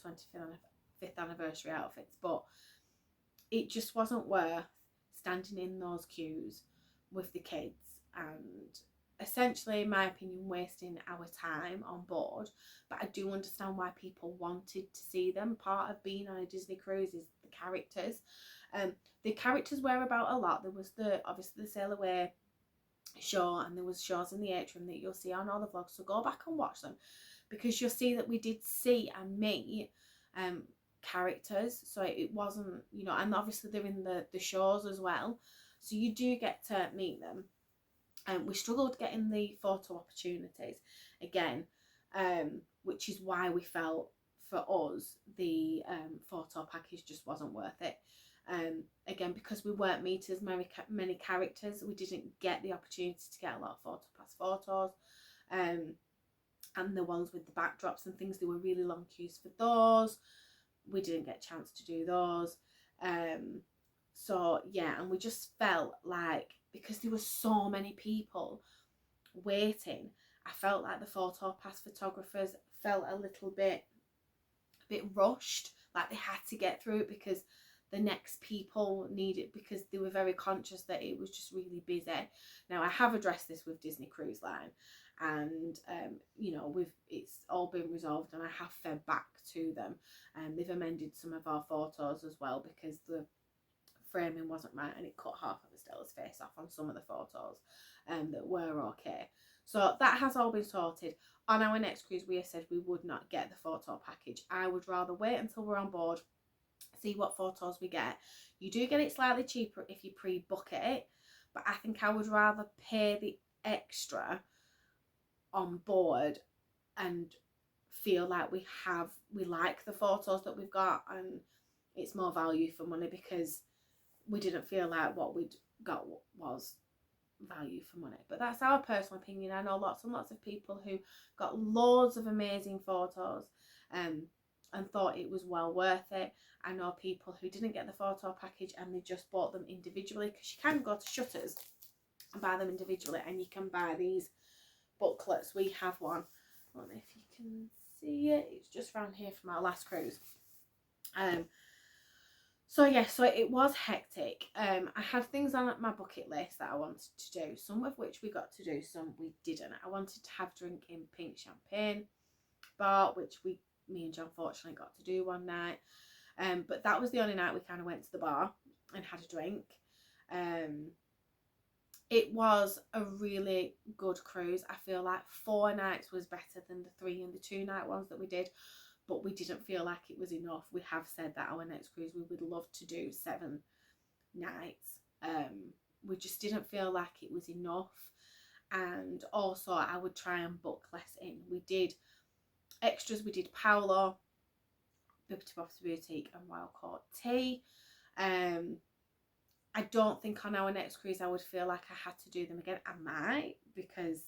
25th anniversary outfits, but it just wasn't worth standing in those queues with the kids and essentially, in my opinion, wasting our time on board. But I do understand why people wanted to see them. Part of being on a Disney cruise is the characters. The characters were about a lot. There was obviously the Sail Away show, and there was shows in the atrium that you'll see on all the vlogs, so go back and watch them, because you'll see that we did see and meet characters. So it wasn't, and obviously they're in the shows as well, so you do get to meet them. We struggled getting the photo opportunities again, which is why we felt for us the photo package just wasn't worth it. Again, because we weren't meeting as many characters, we didn't get the opportunity to get a lot of photo pass photos, and the ones with the backdrops and things, there were really long queues for those. We didn't get a chance to do those. So yeah, and we just felt like, because there were so many people waiting, I felt like the photo pass photographers felt a little bit rushed, like they had to get through it because the next people needed, because they were very conscious that it was just really busy. Now I have addressed this with Disney Cruise Line, and it's all been resolved, and I have fed back to them, and they've amended some of our photos as well, because the framing wasn't right and it cut half of Estella's face off on some of the photos that were okay. So that has all been sorted. On our next cruise we have said we would not get the photo package. I would rather wait until we're on board, see what photos we get. You do get it slightly cheaper if you pre-book it, but I think I would rather pay the extra on board and feel like we like the photos that we've got, and it's more value for money, because we didn't feel like what we'd got was value for money. But that's our personal opinion. I know lots and lots of people who got loads of amazing photos and thought it was well worth it. I know people who didn't get the photo package and they just bought them individually, because you can go to Shutters and buy them individually, and you can buy these booklets. We have one, I don't know if you can see it, it's just around here from our last cruise. So yeah, so it was hectic. I had things on my bucket list that I wanted to do, some of which we got to do, some we didn't. I wanted to have drink in pink champagne bar, which me and John fortunately got to do one night. But that was the only night we kind of went to the bar and had a drink. It was a really good cruise. I feel like 4 nights was better than the 3 and the 2 night ones that we did, but we didn't feel like it was enough. We have said that our next cruise we would love to do 7 nights. We just didn't feel like it was enough, and also I would try and book less in. We did extras, we did Paolo, Bibbidi Bobbidi Boutique and Wild Court Tea. I don't think on our next cruise I would feel like I had to do them again. I might, because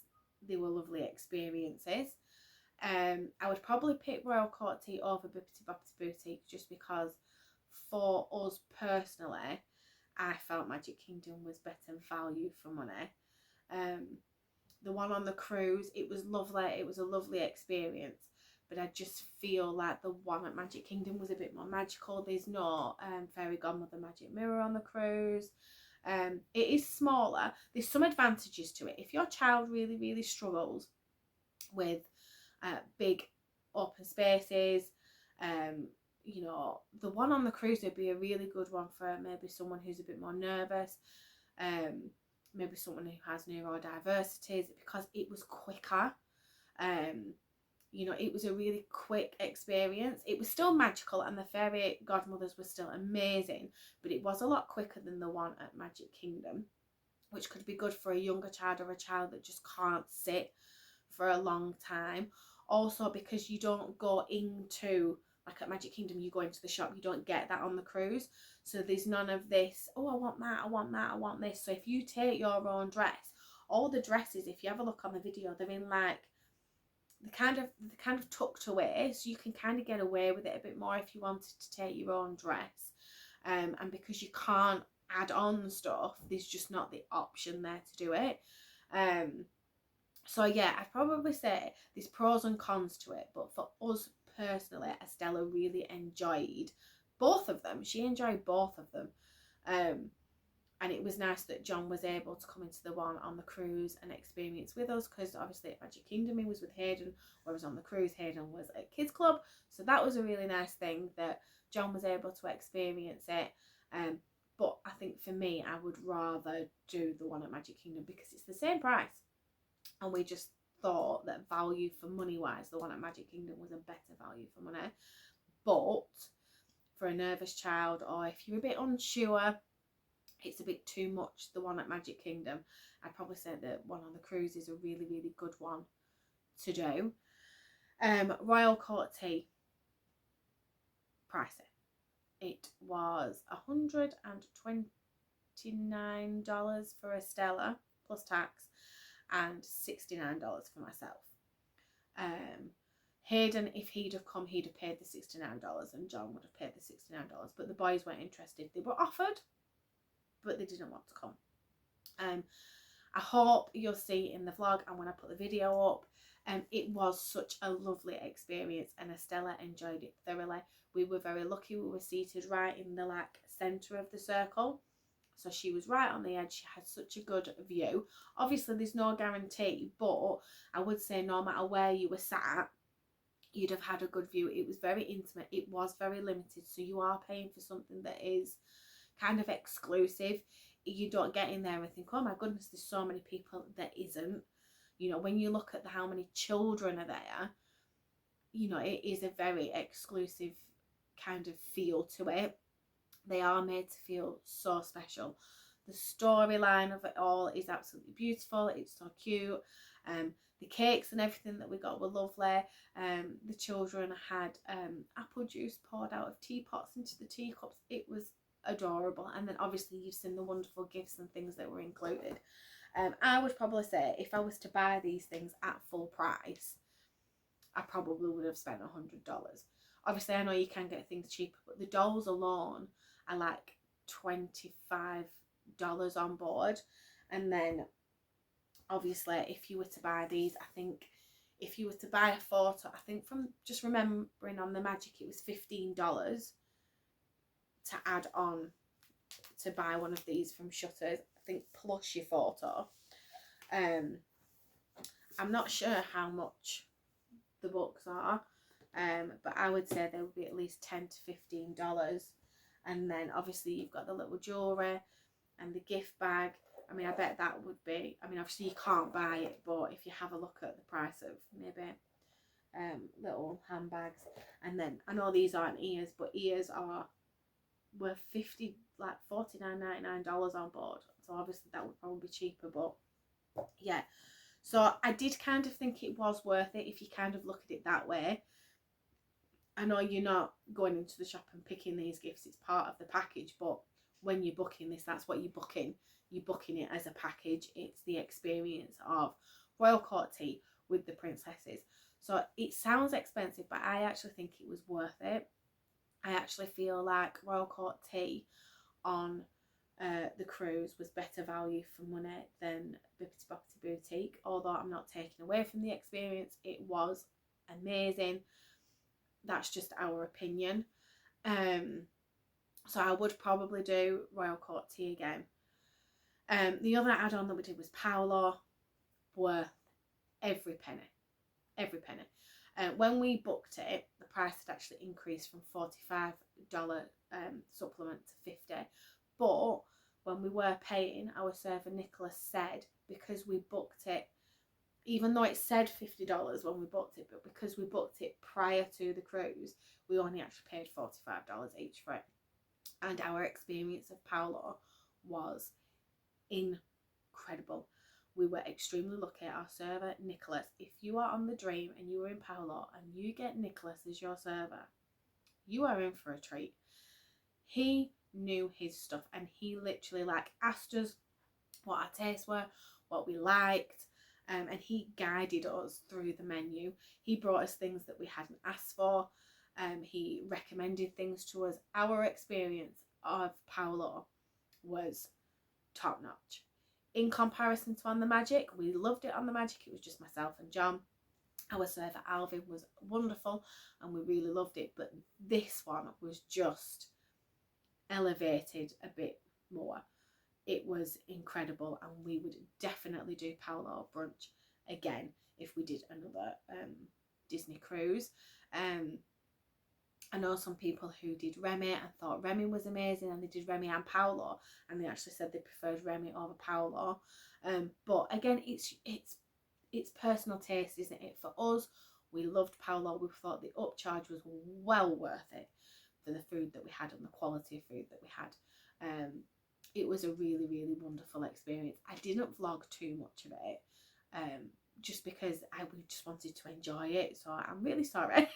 they were lovely experiences. I would probably pick Royal Court Tea over Bibbidi Bobbidi Boutique, just because for us personally, I felt Magic Kingdom was better value for money. The one on the cruise, it was lovely, it was a lovely experience, but I just feel like the one at Magic Kingdom was a bit more magical. There's no Fairy Godmother Magic Mirror on the cruise. It is smaller. There's some advantages to it. If your child really, really struggles with big open spaces, you know, the one on the cruise would be a really good one for maybe someone who's a bit more nervous, maybe someone who has neurodiversities, because it was quicker. You know, it was a really quick experience. It was still magical and the fairy godmothers were still amazing, but it was a lot quicker than the one at Magic Kingdom, which could be good for a younger child or a child that just can't sit for a long time. Also, because you don't go into, like at Magic Kingdom, you go into the shop, you don't get that on the cruise. So there's none of this, oh, I want that, I want that, I want this. So if you take your own dress, all the dresses, if you have a look on the video, they're in like, they're kind of tucked away, so you can kind of get away with it a bit more if you wanted to take your own dress. And because you can't add on stuff, there's just not the option there to do it. So yeah, I'd probably say there's pros and cons to it, but for us personally, Estella really enjoyed both of them. She enjoyed both of them. And it was nice that John was able to come into the one on the cruise and experience with us, because obviously at Magic Kingdom he was with Hayden, whereas on the cruise Hayden was at Kids Club. So that was a really nice thing that John was able to experience it. But I think for me, I would rather do the one at Magic Kingdom because it's the same price. And we just thought that value for money wise, the one at Magic Kingdom was a better value for money. But for a nervous child, or if you're a bit unsure, it's a bit too much, the one at Magic Kingdom, I'd probably say that one on the cruise is a really, really good one to do. Royal Court Tea, pricey. It was $129 for Estella plus tax, and $69 for myself. Hayden, if he'd have come, he'd have paid the $69 and John would have paid the $69, but the boys weren't interested. They were offered, but they didn't want to come. I hope you'll see in the vlog and when I put the video up, it was such a lovely experience and Estella enjoyed it thoroughly. We were very lucky. We were seated right in the like centre of the circle, so she was right on the edge. She had such a good view. Obviously there's no guarantee, but I would say no matter where you were sat, you'd have had a good view. It was very intimate, it was very limited, so you are paying for something that is kind of exclusive. You don't get in there and think, oh my goodness, there's so many people. There isn't. You know, when you look at how many children are there, you know, it is a very exclusive kind of feel to it. They are made to feel so special. The storyline of it all is absolutely beautiful. It's so cute. The cakes and everything that we got were lovely. The children had apple juice poured out of teapots into the teacups. It was adorable. And then obviously you've seen the wonderful gifts and things that were included. I would probably say if I was to buy these things at full price, I probably would have spent $100. Obviously I know you can get things cheaper, but the dolls alone are like $25 on board. And then obviously if you were to buy these, I think if you were to buy a photo, I think from just remembering on the Magic it was $15 to add on to buy one of these from Shutters, I think, plus your photo. I'm not sure how much the books are, but I would say they would be at least $10 to $15. And then obviously you've got the little jewellery and the gift bag. I mean, I bet that would be, I mean, obviously you can't buy it, but if you have a look at the price of maybe little handbags. And then I know these aren't ears, but ears were $50, like $49.99 on board, so obviously that would probably be cheaper, but yeah. So I did kind of think it was worth it if you kind of look at it that way. I know you're not going into the shop and picking these gifts, it's part of the package, but when you're booking this, that's what you're booking. You're booking it as a package. It's the experience of royal court tea with the princesses. So it sounds expensive, but I actually think it was worth it. I actually feel like royal court tea on the cruise was better value for money than Bibbidi Bobbidi Boutique. Although I'm not taking away from the experience, it was amazing. That's just our opinion. So I would probably do royal court tea again. The other add-on that we did was Paolo. Worth every penny. Every penny. When we booked it, the price had actually increased from $45 supplement to $50. But when we were paying, our server Nicholas said, because we booked it, even though it said $50 when we booked it, but because we booked it prior to the cruise, we only actually paid $45 each for it. And our experience of Paolo was incredible. We were extremely lucky. Our server Nicholas, if you are on the Dream and you are in Paolo and you get Nicholas as your server, you are in for a treat. He knew his stuff, and he literally like asked us what our tastes were, what we liked, and he guided us through the menu. He brought us things that we hadn't asked for. He recommended things to us. Our experience of Paolo was top notch. In comparison to On the Magic, we loved it on the Magic. It was just myself and John. Our server Alvin was wonderful and we really loved it, but this one was just elevated a bit more. It was incredible, and we would definitely do Paolo brunch again if we did another Disney cruise. I know some people who did Remy and thought Remy was amazing, and they did Remy and Paolo, and they actually said they preferred Remy over Paolo. But again, it's personal taste, isn't it? For us, we loved Paolo. We thought the upcharge was well worth it for the food that we had and the quality of food that we had. It was a really, really wonderful experience. I didn't vlog too much of it, just because we just wanted to enjoy it. So I'm really sorry.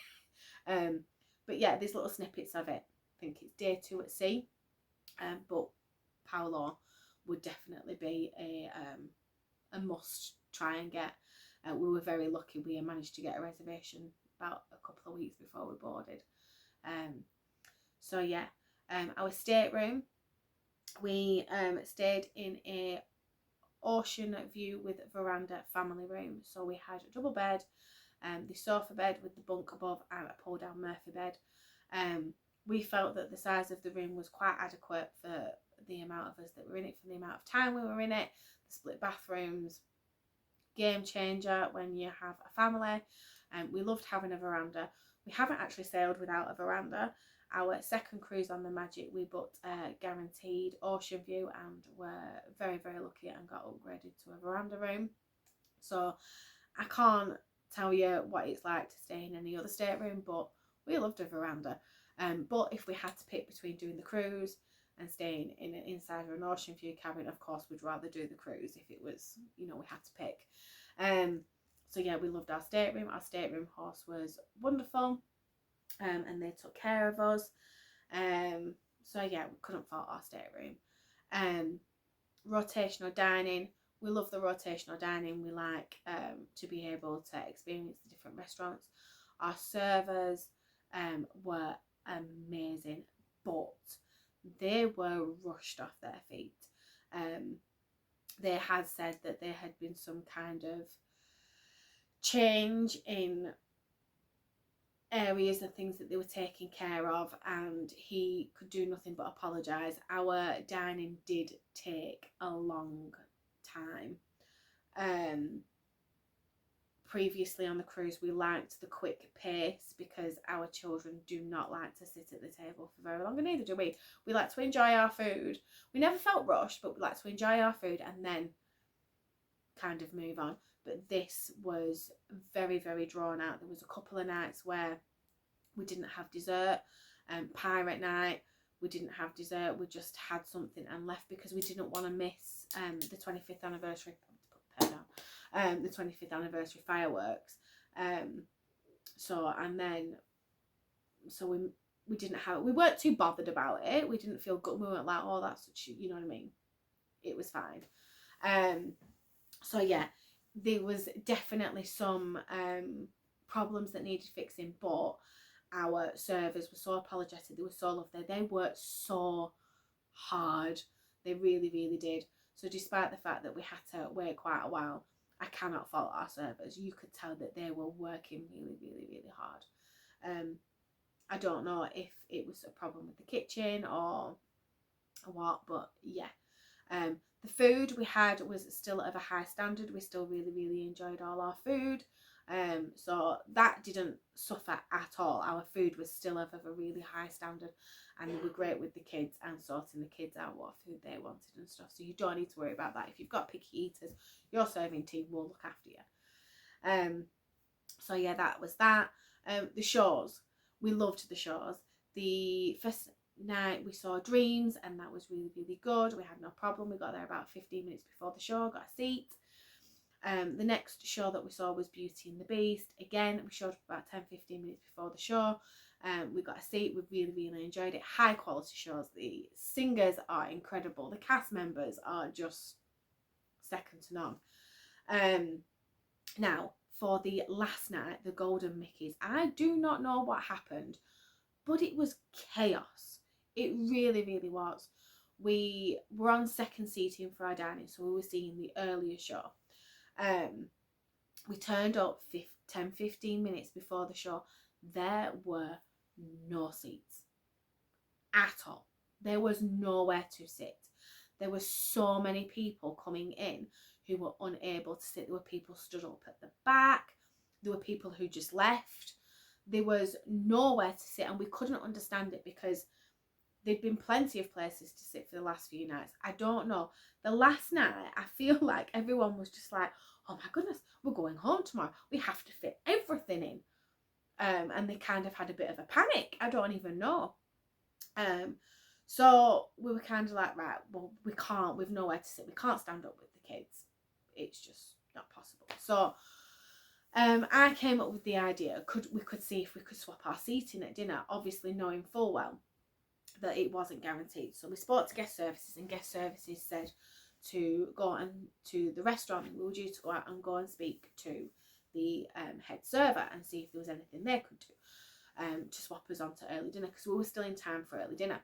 But yeah, there's little snippets of it. I think it's day 2 at sea. But Paolo would definitely be a must try and get. We were very lucky. We managed to get a reservation about a couple of weeks before we boarded. So yeah, our stateroom, we stayed in a ocean view with veranda family room. So we had a double bed, the sofa bed with the bunk above, and a pull down Murphy bed. We felt that the size of the room was quite adequate for the amount of us that were in it, for the amount of time we were in it. The split bathrooms, game changer when you have a family. We loved having a veranda. We haven't actually sailed without a veranda. Our second cruise on the Magic, we booked a guaranteed ocean view and were very, very lucky and got upgraded to a veranda room. So I can't tell you what it's like to stay in any other stateroom, but we loved a veranda. But if we had to pick between doing the cruise and staying in inside of an ocean view cabin, of course we'd rather do the cruise if it was, you know, we had to pick. So yeah, we loved our stateroom. Our stateroom host was wonderful, and they took care of us. So yeah, we couldn't fault our stateroom. Rotational dining. We love the rotational dining. We like to be able to experience the different restaurants. Our servers were amazing, but they were rushed off their feet. They had said that there had been some kind of change in areas and things that they were taking care of, and he could do nothing but apologise. Our dining did take a long time. Previously on the cruise, we liked the quick pace because our children do not like to sit at the table for very long, and neither do we. We like to enjoy our food. We never felt rushed, but we like to enjoy our food and then kind of move on. But this was very, very drawn out. There was a couple of nights where we didn't have dessert. Pirate night, we didn't have dessert, we just had something and left because we didn't want to miss the 25th anniversary, the 25th anniversary fireworks. So we didn't have, we weren't too bothered about it. We didn't feel good. We weren't like, oh, that's such, you know what I mean? It was fine. So yeah, there was definitely some problems that needed fixing, but our servers were so apologetic. They were so lovely. They worked so hard. They really, really did. So despite the fact that we had to wait quite a while, I cannot fault our servers. You could tell that they were working really, really, really hard. I don't know if it was a problem with the kitchen or what, but yeah. The food we had was still of a high standard. We still really, really enjoyed all our food. So that didn't suffer at all. Our food was still of a really high standard, and they were great with the kids and sorting the kids out what food they wanted and stuff. So you don't need to worry about that. If you've got picky eaters, your serving team will look after you. So yeah, that was that. The shows, we loved the shows. The first night we saw Dreams, and that was really, really good. We had no problem. We got there about 15 minutes before the show, got a seat. The next show that we saw was Beauty and the Beast. Again, we showed up about 10-15 minutes before the show. We got a seat. We really, really enjoyed it. High quality shows. The singers are incredible. The cast members are just second to none. Now, for the last night, the Golden Mickeys, I do not know what happened, but it was chaos. It really, really was. We were on second seating for our dining, so we were seeing the earlier show. We turned up 10-15 minutes before the show. There were no seats at all. There was nowhere to sit. There were so many people coming in who were unable to sit. There were people stood up at the back. There were people who just left. There was nowhere to sit, and we couldn't understand it because there'd been plenty of places to sit for the last few nights. I don't know. The last night, I feel like everyone was just like, oh my goodness, we're going home tomorrow. We have to fit everything in. And they kind of had a bit of a panic. I don't even know. So we were kind of like, right, well, we've nowhere to sit. We can't stand up with the kids. It's just not possible. So I came up with the idea, we could see if we could swap our seating at dinner, obviously knowing full well that it wasn't guaranteed. So we spoke to guest services, and guest services said to go to the restaurant. We were due to go out and go and speak to the head server and see if there was anything they could do to swap us on to early dinner, because we were still in time for early dinner.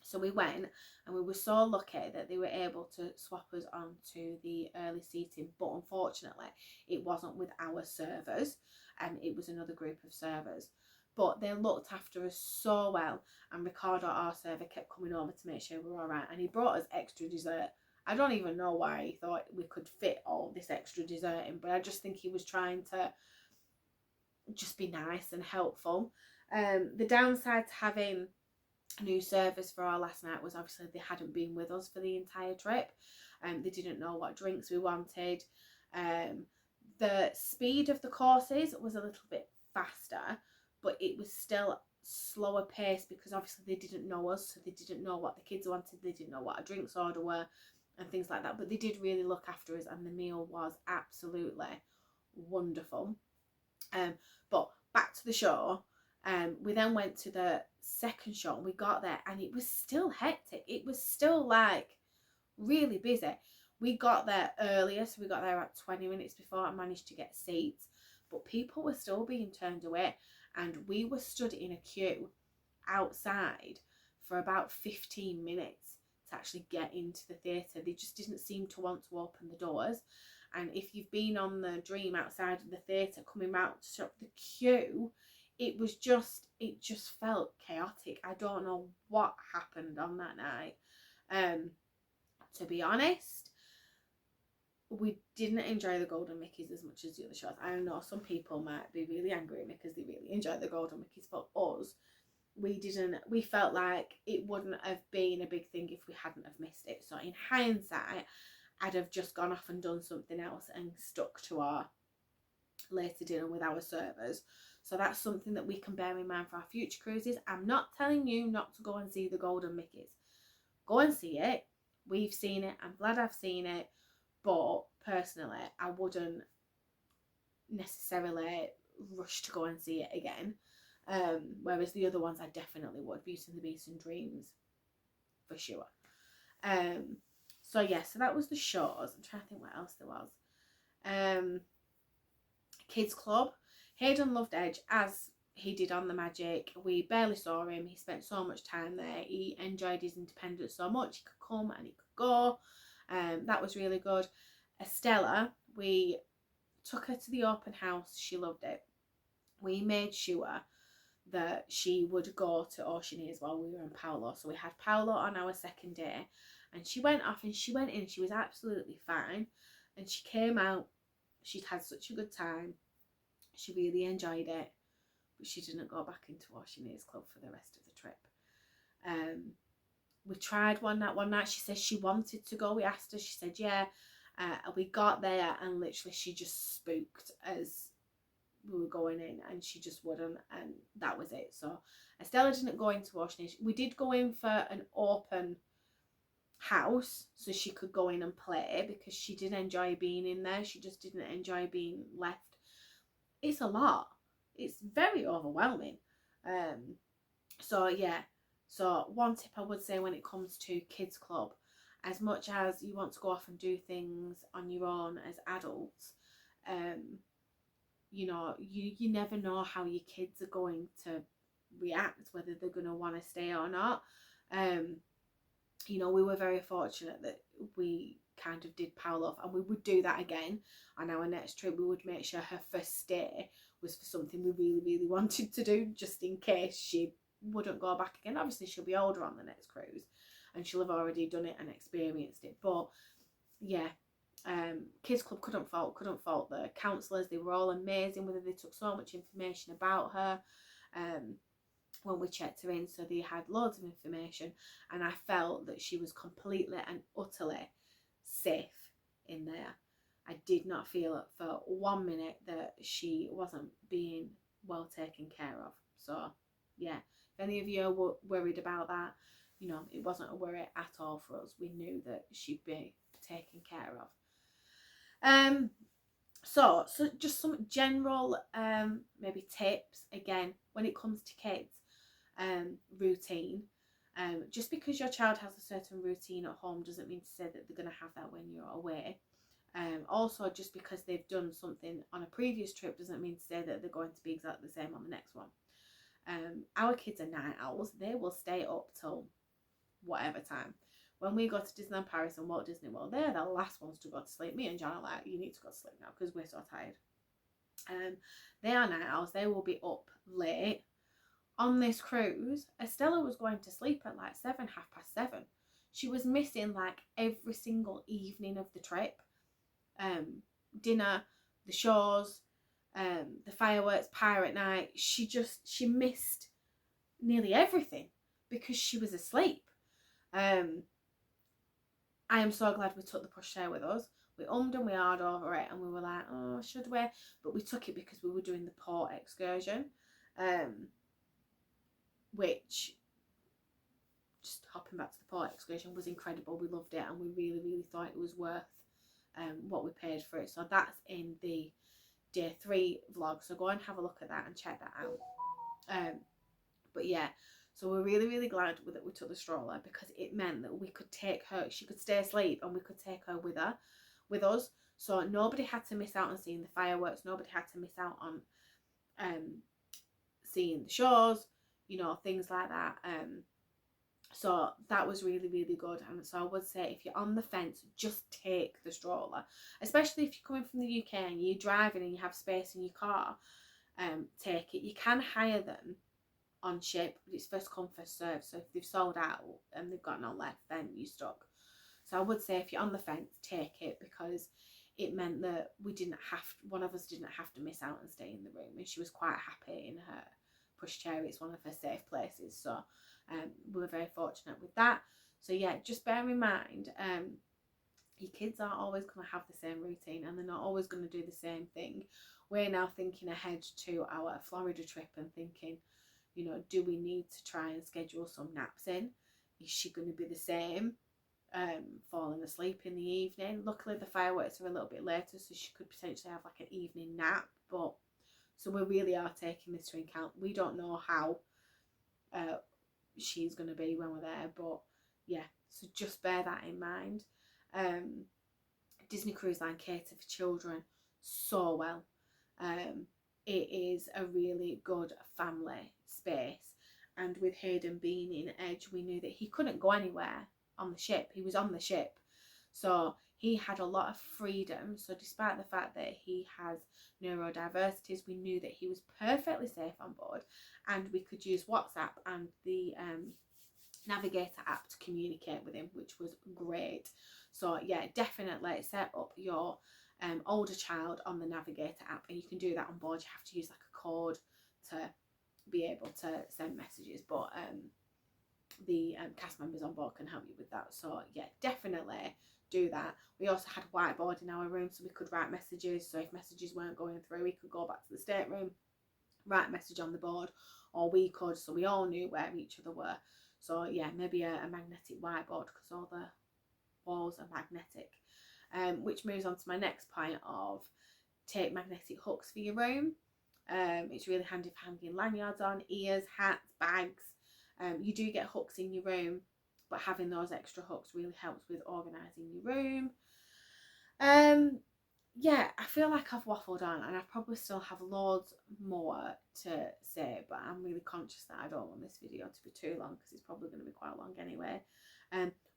So we went, and we were so lucky that they were able to swap us on to the early seating, but unfortunately it wasn't with our servers, and it was another group of servers. But they looked after us so well, and Ricardo, our server, kept coming over to make sure we were all right, and he brought us extra dessert. I don't even know why he thought we could fit all this extra dessert in, but I just think he was trying to just be nice and helpful. The downside to having new servers for our last night was obviously they hadn't been with us for the entire trip. They didn't know what drinks we wanted. The speed of the courses was a little bit faster, but it was still slower pace because obviously they didn't know us, so they didn't know what the kids wanted, they didn't know what a drinks order were and things like that. But they did really look after us, and the meal was absolutely wonderful. But back to the show. We then went to the second show, and we got there, and it was still hectic. It was still like really busy. We got there earlier, so we got there about 20 minutes before. I managed to get seats, but people were still being turned away, and we were stood in a queue outside for about 15 minutes to actually get into the theatre. They just didn't seem to want to open the doors. And if you've been on the Dream outside of the theatre coming out to shop the queue, it just felt chaotic. I don't know what happened on that night. To be honest, we didn't enjoy the Golden Mickeys as much as the other shows. I know some people might be really angry at me because they really enjoyed the Golden Mickeys. For us, we felt like it wouldn't have been a big thing if we hadn't have missed it. So in hindsight, I'd have just gone off and done something else and stuck to our later dinner with our servers. So that's something that we can bear in mind for our future cruises. I'm not telling you not to go and see the Golden Mickeys. Go and see it. We've seen it. I'm glad I've seen it. But personally, I wouldn't necessarily rush to go and see it again. Whereas the other ones I definitely would. Beauty and the Beast and Dreams, for sure. So yeah, so that was the shows. I'm trying to think what else there was. Kids Club. Hayden loved Edge as he did on the Magic. We barely saw him. He spent so much time there. He enjoyed his independence so much. He could come and he could go. That was really good. Estella, we took her to the open house. She loved it. We made sure that she would go to Oceaneers while we were in Paolo. So we had Paolo on our second day, and she went off and she went in. She was absolutely fine, and she came out. She'd had such a good time. She really enjoyed it, but she didn't go back into Oceaneers Club for the rest of the trip. We tried one night. She said she wanted to go. We asked her. She said yeah. We got there and literally she just spooked as we were going in, and she just wouldn't, and that was it. So Estella didn't go into Oceaneers. We did go in for an open house so she could go in and play, because she did enjoy being in there. She just didn't enjoy being left. It's a lot. It's very overwhelming. So yeah, so one tip I would say when it comes to Kids Club, as much as you want to go off and do things on your own as adults, you know, you never know how your kids are going to react, whether they're going to want to stay or not. You know, we were very fortunate that we kind of did Paolo off, and we would do that again on our next trip. We would make sure her first stay was for something we really, really wanted to do, just in case she wouldn't go back again. Obviously, she'll be older on the next cruise, and she'll have already done it and experienced it. But yeah, Kids Club couldn't fault the counsellors. They were all amazing. Whether they took so much information about her when we checked her in, so they had loads of information, and I felt that she was completely and utterly safe in there. I did not feel for 1 minute that she wasn't being well taken care of. So yeah, if any of you are worried about that, you know, it wasn't a worry at all for us. We knew that she'd be taken care of. So just some general maybe tips again when it comes to kids. Routine. Just because your child has a certain routine at home doesn't mean to say that they're going to have that when you're away. Also, just because they've done something on a previous trip doesn't mean to say that they're going to be exactly the same on the next one. Our kids are night owls. They will stay up till whatever time. When we go to Disneyland Paris and Walt Disney World, they're the last ones to go to sleep. Me and John are like, you need to go to sleep now because we're so tired. They are night owls. They will be up late. On this cruise, Estella was going to sleep at like 7:30. She was missing like every single evening of the trip. Dinner, the shows, the fireworks, pirate night. She missed nearly everything because she was asleep. I am so glad we took the pushchair with us. We ummed and we ahed over it, and we were like, oh, should we? But we took it because we were doing the port excursion. Which, just hopping back to the port excursion, was incredible. We loved it, and we really, really thought it was worth what we paid for it. So that's in the day 3 vlog, so go and have a look at that and check that out. But yeah, so we're really, really glad that we took the stroller, because it meant that we could take her, she could stay asleep and we could take her with us. So nobody had to miss out on seeing the fireworks, nobody had to miss out on seeing the shows, you know, things like that. So that was really, really good. And so I would say, if you're on the fence, just take the stroller, especially if you're coming from the UK and you're driving and you have space in your car. Take it. You can hire them on ship, but it's first come, first serve. So if they've sold out and they've got none left, then you're stuck. So I would say, if you're on the fence, take it, because it meant that one of us didn't have to miss out and stay in the room, and she was quite happy in her pushchair. It's one of her safe places, so we were very fortunate with that. So yeah, just bear in mind, your kids aren't always going to have the same routine, and they're not always going to do the same thing. We're now thinking ahead to our Florida trip and thinking, you know, do we need to try and schedule some naps in? Is she going to be the same, falling asleep in the evening? Luckily the fireworks are a little bit later, so she could potentially have like an evening nap. But so we really are taking this to account. We don't know how she's going to be when we're there, but yeah, so just bear that in mind. Disney Cruise Line cater for children so well. It is a really good family space, and with Hayden being in Edge, we knew that he couldn't go anywhere on the ship. He was on the ship, so he had a lot of freedom. So despite the fact that he has neurodiversities, we knew that he was perfectly safe on board, and we could use WhatsApp and the Navigator app to communicate with him, which was great. So yeah, definitely set up your older child on the Navigator app, and you can do that on board. You have to use like a code to be able to send messages, but the cast members on board can help you with that. So yeah, definitely do that. We also had a whiteboard in our room, so we could write messages. So if messages weren't going through, we could go back to the stateroom, write a message on the board, or we could, so we all knew where each other were. So yeah, maybe a magnetic whiteboard, because all the walls are magnetic. Which moves on to my next point of take magnetic hooks for your room. It's really handy for hanging lanyards on, ears, hats, bags. You do get hooks in your room, but having those extra hooks really helps with organising your room. Yeah, I feel like I've waffled on, and I probably still have loads more to say, but I'm really conscious that I don't want this video to be too long, because it's probably going to be quite long anyway.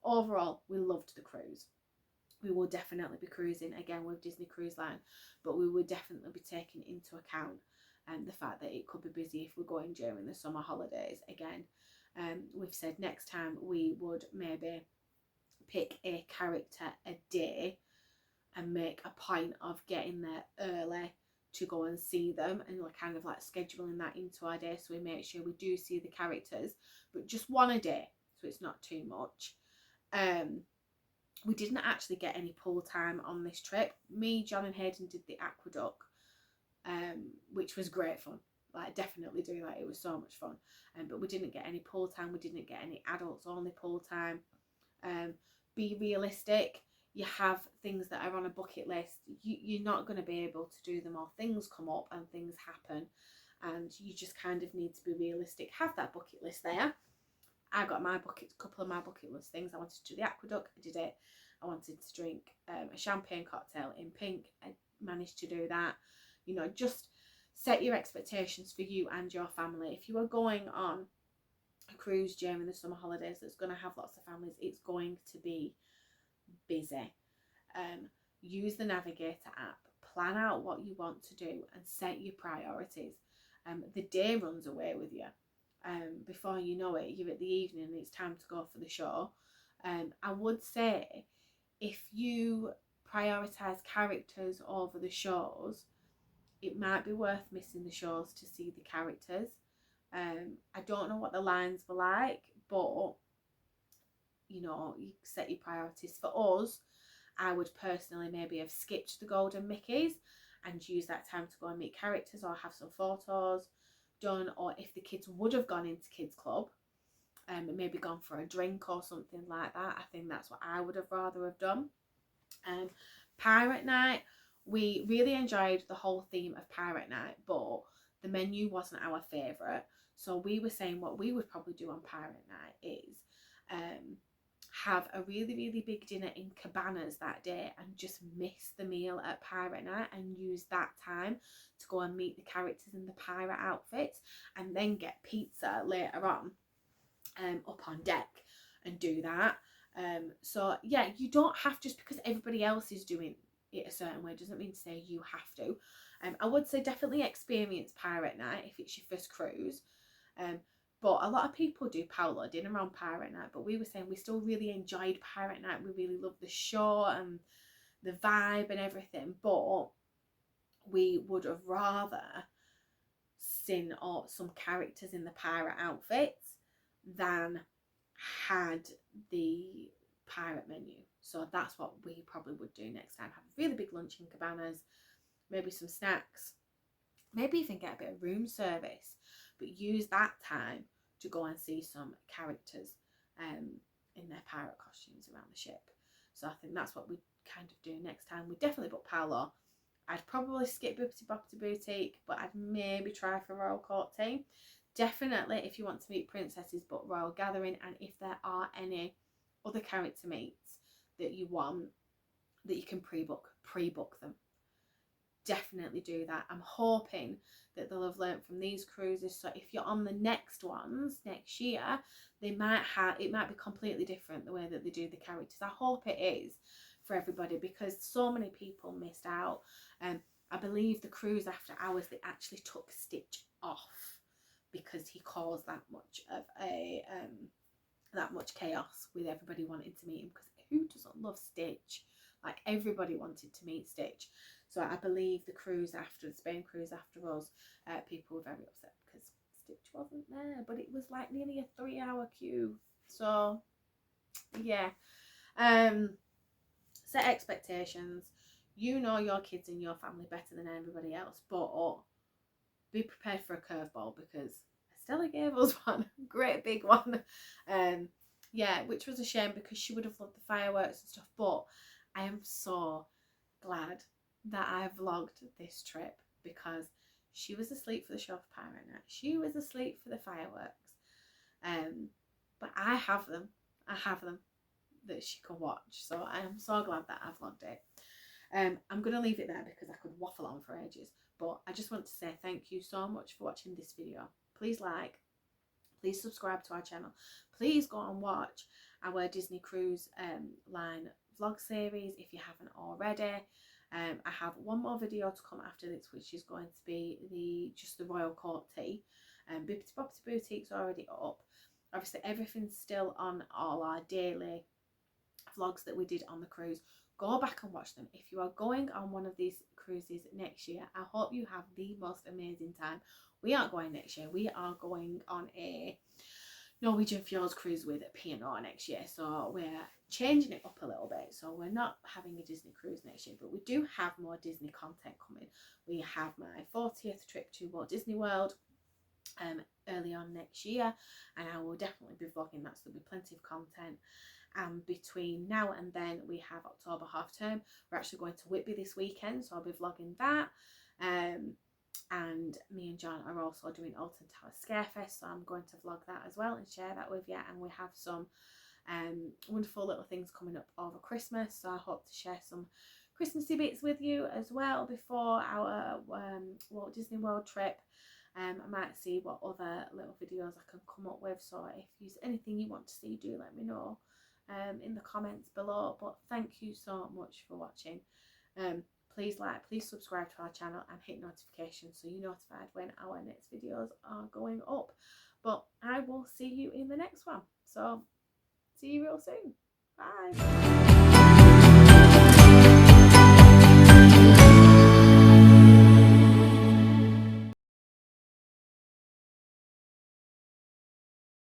Overall, we loved the cruise. We will definitely be cruising again with Disney Cruise Line, but we would definitely be taking into account the fact that it could be busy if we're going during the summer holidays again. We've said next time we would maybe pick a character a day and make a point of getting there early to go and see them, and like kind of like scheduling that into our day, so we make sure we do see the characters, but just one a day, so it's not too much. We didn't actually get any pool time on this trip. Me, John and Hayden did the aqueduct, which was great fun. Like, definitely do that, it was so much fun. But we didn't get any pool time. We didn't get any adults only pool time. Be realistic. You have things that are on a bucket list. You're not going to be able to do them all. Things come up and things happen, and you just kind of need to be realistic. Have that bucket list there. I got my couple of my bucket list things. I wanted to do the aqueduct, I did it. I wanted to drink a champagne cocktail in pink, I managed to do that. You know, just set your expectations for you and your family. If you are going on a cruise during the summer holidays that's going to have lots of families, it's going to be busy. Use the Navigator app, plan out what you want to do, and set your priorities. The day runs away with you. Before you know it, you're at the evening and it's time to go for the show. I would say if you prioritise characters over the shows, it might be worth missing the shows to see the characters. I don't know what the lines were like, but you know, you set your priorities. For us, I would personally maybe have skipped the Golden Mickeys and use that time to go and meet characters or have some photos done, or if the kids would have gone into Kids Club and maybe gone for a drink or something like that, I think that's what I would have rather have done. Pirate Night, we really enjoyed the whole theme of Pirate Night, but the menu wasn't our favourite, so we were saying what we would probably do on Pirate Night is have a really big dinner in Cabanas that day and just miss the meal at Pirate Night and use that time to go and meet the characters in the pirate outfits, and then get pizza later on up on deck and do that. So yeah, you don't have, just because everybody else is doing it a certain way doesn't mean to say you have to. I would say definitely experience Pirate Night if it's your first cruise. But a lot of people do Paolo dinner on Pirate Night, but we were saying we still really enjoyed Pirate Night. We really loved the show and the vibe and everything, but we would have rather seen some characters in the pirate outfits than had the pirate menu. So that's what we probably would do next time. Have a really big lunch in cabanas, maybe some snacks, maybe even get a bit of room service, but use that time to go and see some characters in their pirate costumes around the ship. So I think that's what we kind of do next time. We definitely book Paolo. I'd probably skip Bibbidi Bobbidi Boutique, but I'd maybe try for Royal Court Tea. Definitely, if you want to meet princesses, book Royal Gathering, and if there are any other character meets that you want, that you can pre-book them. Definitely do that. I'm hoping that they'll have learnt from these cruises, so if you're on the next ones next year, it might be completely different the way that they do the characters. I hope it is for everybody, because so many people missed out. I believe the cruise after hours, they actually took Stitch off because he caused that much of a that much chaos with everybody wanting to meet him, because who doesn't love Stitch? Like, everybody wanted to meet Stitch. So I believe the Spain cruise after us, people were very upset because Stitch wasn't there, but it was like nearly a 3-hour queue. So yeah, set expectations. You know your kids and your family better than everybody else, but be prepared for a curveball, because Estella gave us one, great big one. Yeah, which was a shame because she would have loved the fireworks and stuff, but I am so glad that I vlogged this trip, because she was asleep for the show of Pirate Night. She was asleep for the fireworks. But I have them that she can watch. So I am so glad that I vlogged it. I'm going to leave it there because I could waffle on for ages. But I just want to say thank you so much for watching this video. Please like, please subscribe to our channel. Please go and watch our Disney Cruise line vlog series if you haven't already. I have one more video to come after this, which is going to be the Royal Court Tea. Bibbidi Bobbidi Boutique's already up. Obviously everything's still on all our daily vlogs that we did on the cruise. Go back and watch them. If you are going on one of these cruises next year, I hope you have the most amazing time. We aren't going next year. We are going on a Norwegian Fjords cruise with P&O next year. So we're changing it up a little bit. So we're not having a Disney cruise next year, but we do have more Disney content coming. We have my 40th trip to Walt Disney World early on next year, and I will definitely be vlogging that, so there'll be plenty of content. Between now and then we have October half term. We're actually going to Whitby this weekend, so I'll be vlogging that. And me and John are also doing Alton Towers Scarefest, so I'm going to vlog that as well and share that with you. And we have some wonderful little things coming up over Christmas, so I hope to share some Christmassy bits with you as well before our Walt Disney World trip. I might see what other little videos I can come up with, so if there's anything you want to see, do let me know in the comments below. But thank you so much for watching. Please like, please subscribe to our channel and hit notifications so you're notified when our next videos are going up. But I will see you in the next one, so see you real soon. Bye.